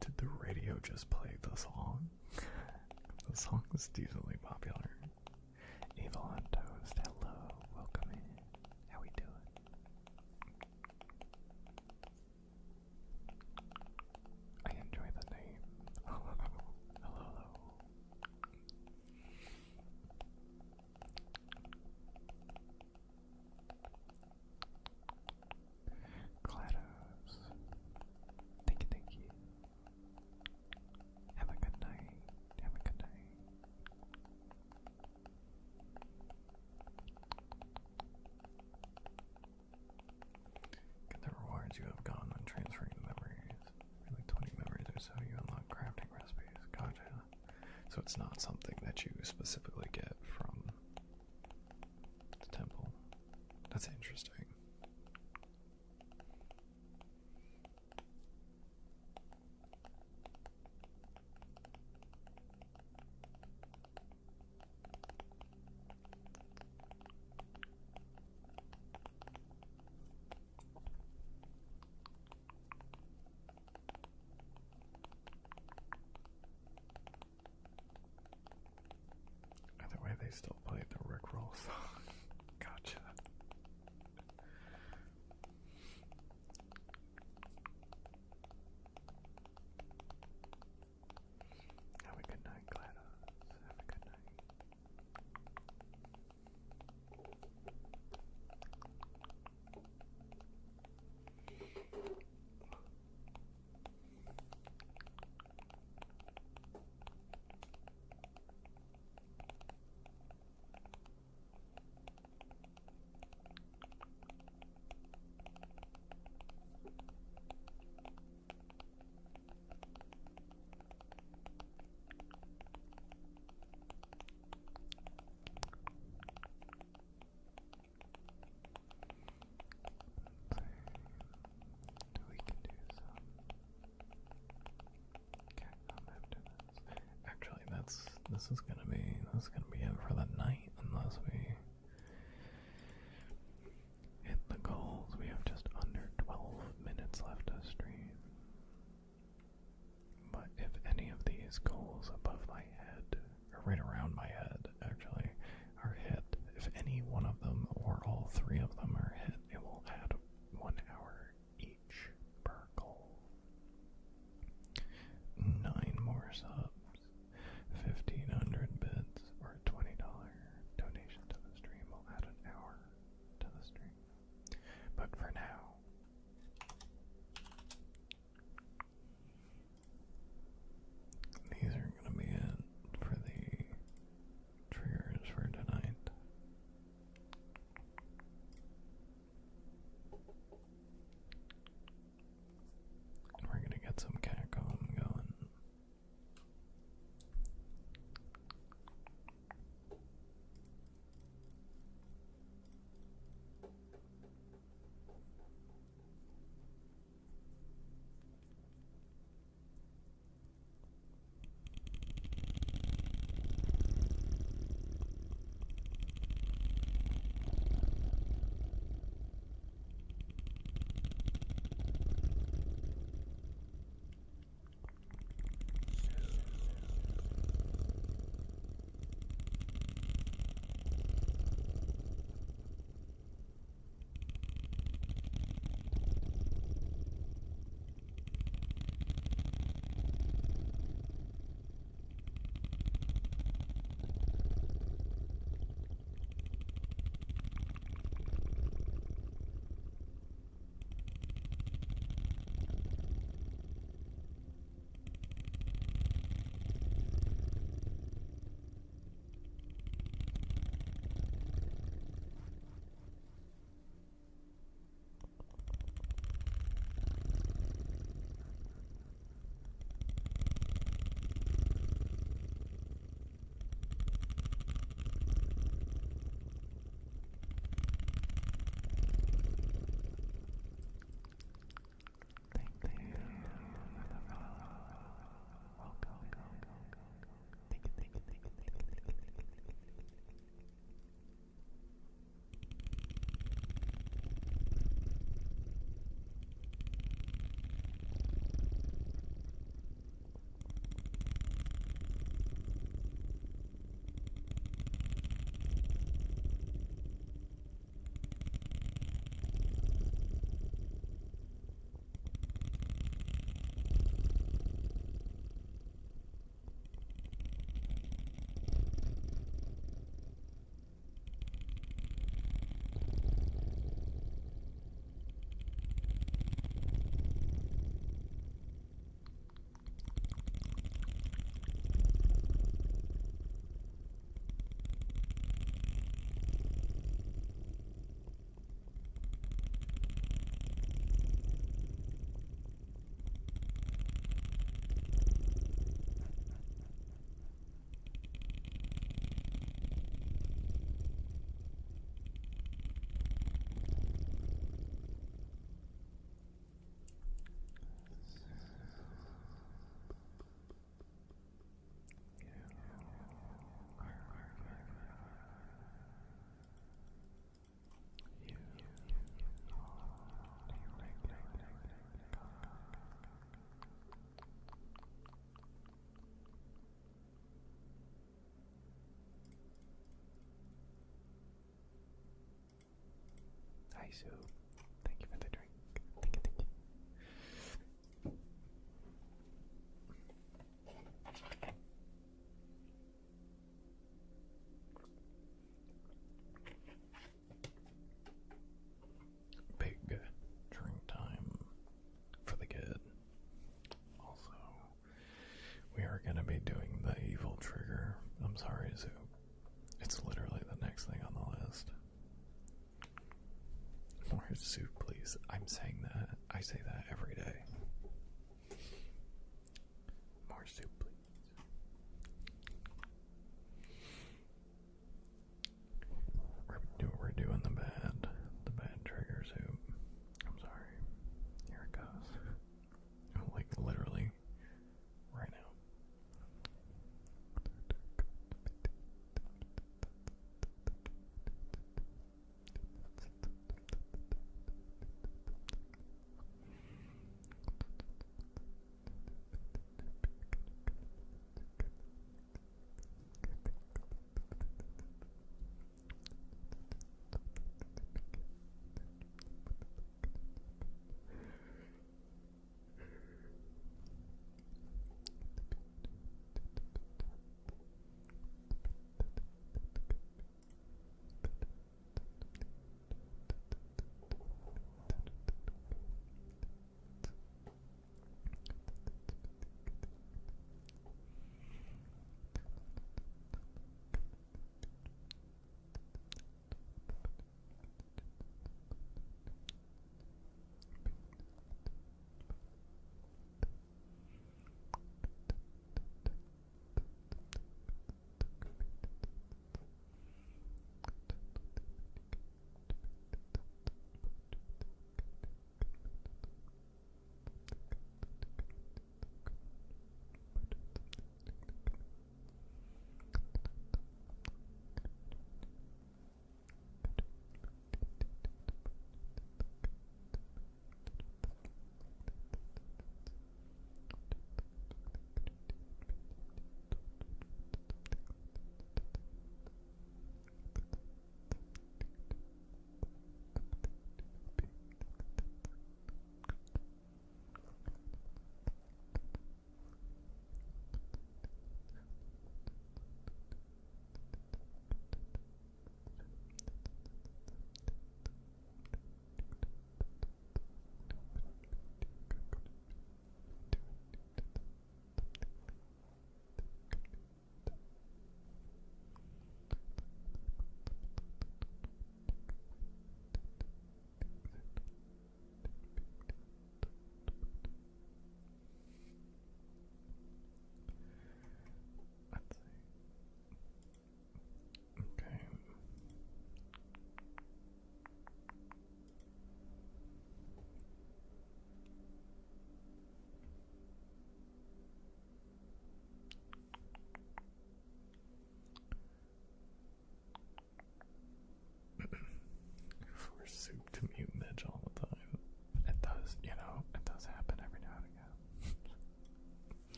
A: Did the radio just play the song? The song is decently popular. Evil on Toast, hello, welcome in. How we doing? I enjoy the name. Hello. GLaDOS. Thank you. Have a good night. Have a good night. Get the rewards you have gotten on transferring memories. Really 20 memories or so you unlock crafting recipes. Gotcha. So it's not something that you specifically get from the temple. That's interesting. Either way, they still played the Rickroll song. Gotcha. Have a good night, GLaDOS. Have a good night. We can do some cat after this. Actually, this is gonna be it for the night unless we hit the goals. We have just under 12 minutes left to stream. But if any of these goals above my head, or right around my head actually, are hit, if any one of them or all three of them are hit, it will add 1 hour each per goal. 9 more subs, 1,500 bits, or a $20 donation to the Soup. Thank you for the drink. Thank you, thank you. Big drink time for the kid. Also, we are going to be doing the evil trigger. I'm sorry, Soup. It's literally the next thing on the list. More soup, please. I'm saying that. I say that every day. More soup, please. We're doing the bad trigger soup. I'm sorry. Here it goes. Like literally right now.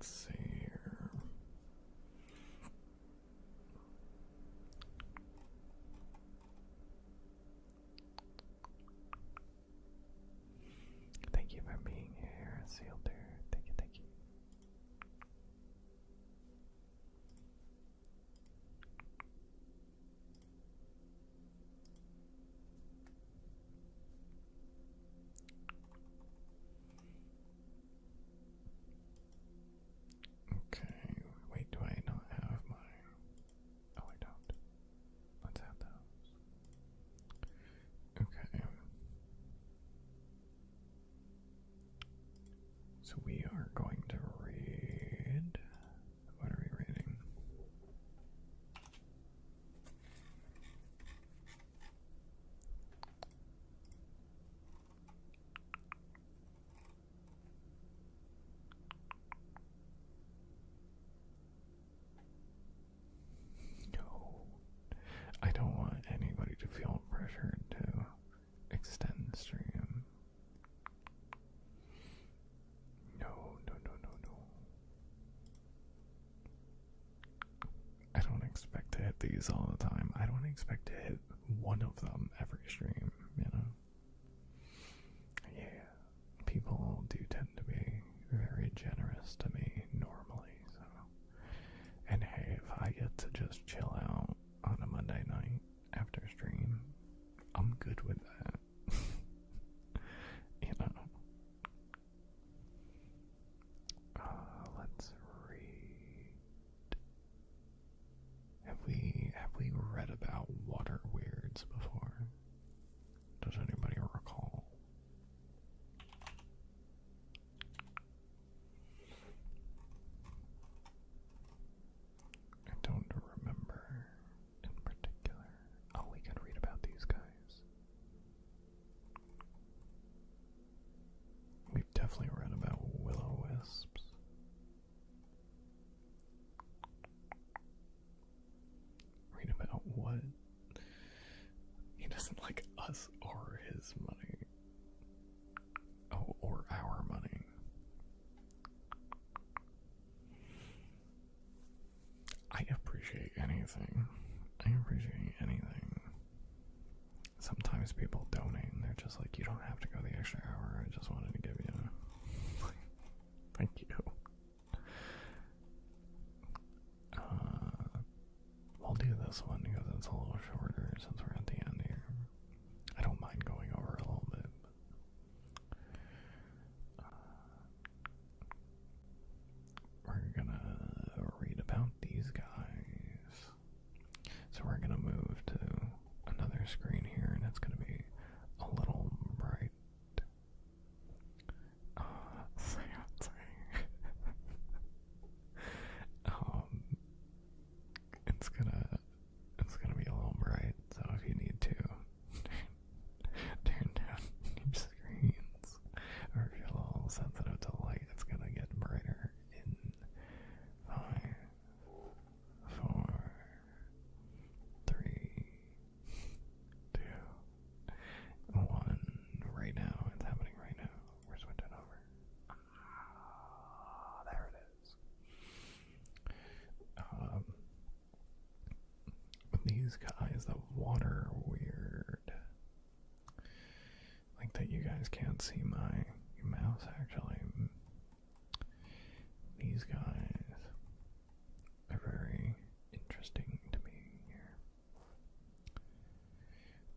A: Let's see here. Thank you for being here, Sealder. Thank you, thank you. Okay, wait, do I not have my... Oh, I don't. Let's have those. Okay. So we are going to read... What are we reading? No. I don't want anybody to feel pressured to extend the stream. No, no, no, no, no. I don't expect to hit these all the time. I don't expect to hit one of them every stream, you know? Yeah. People do tend to be very generous to me normally, so. And hey, if I get to just chill out on a Monday night after stream, I'm good with that. You know? Let's read. Have we read about water weirds before? Does anybody recall? I don't remember in particular. Oh, we could read about these guys. We've definitely read about will-o-wisps. Read about what? He doesn't like us or his money. Oh, or our money. I appreciate anything. I appreciate anything. Sometimes people donate and they're just like, you don't have to go the extra hour. I just wanted to give you. Thank you. We'll do this one because it's a little shorter since we're at the end here. I don't mind going over a little bit. We're gonna read about these guys. So we're gonna move to another screen here, and it's gonna be a little bright. It's gonna be a little bright. So if you need to turn down your screens, or if you're a little sensitive to light, it's gonna get brighter in 5, 4, 3, 2, 1. Right now, it's happening right now. We're switching over. There it is. These guys, the water weird. Like that you guys can't see my mouse actually. These guys are very interesting to me here.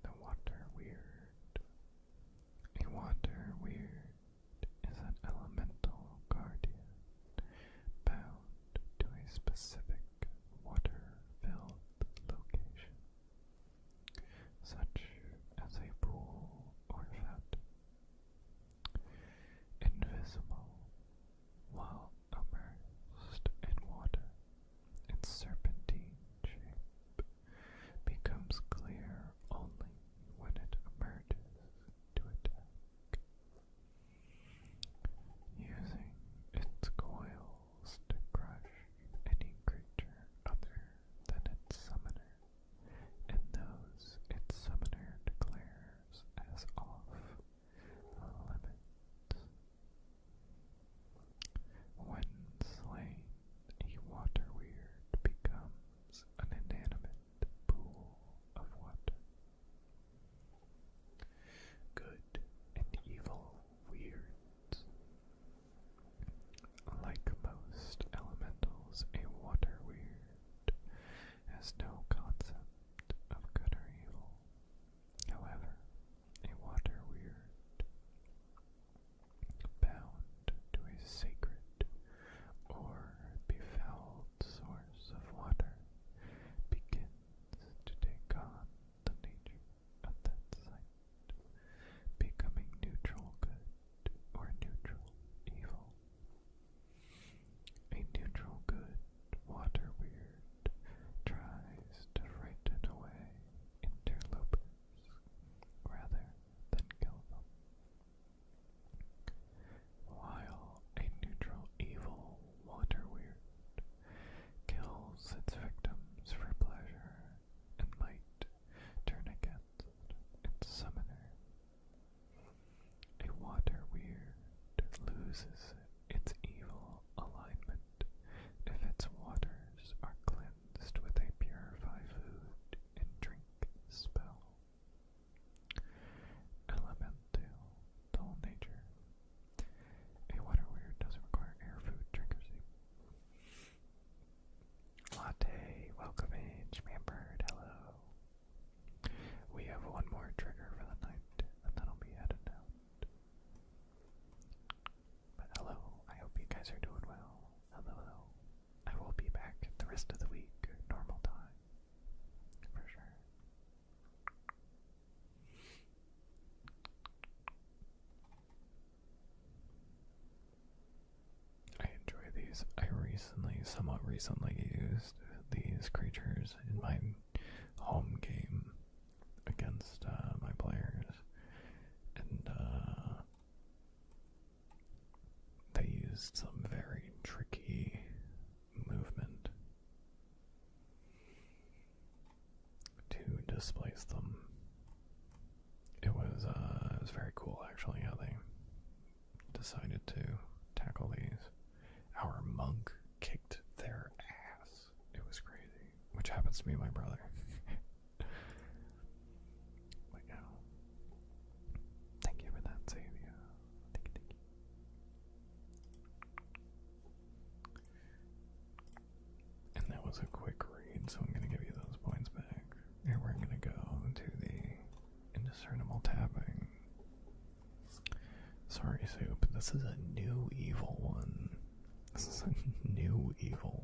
A: The water weird. A water weird is an elemental guardian bound to a specific water-filled location, such as a pool or fountain. Invisible somewhat recently used these creatures in my home game against my players, and they used some very tricky movement to displace them. It was very cool actually how they decided to tackle these. Our monk kicked their ass. It was crazy. Which happens to be my brother. But yeah. Thank you for that, Xavier. Thank you. And that was a quick read, so I'm going to give you those points back. And we're going to go to the indiscernible tapping. Sorry, Soup. This is a new evil one. This is a new evil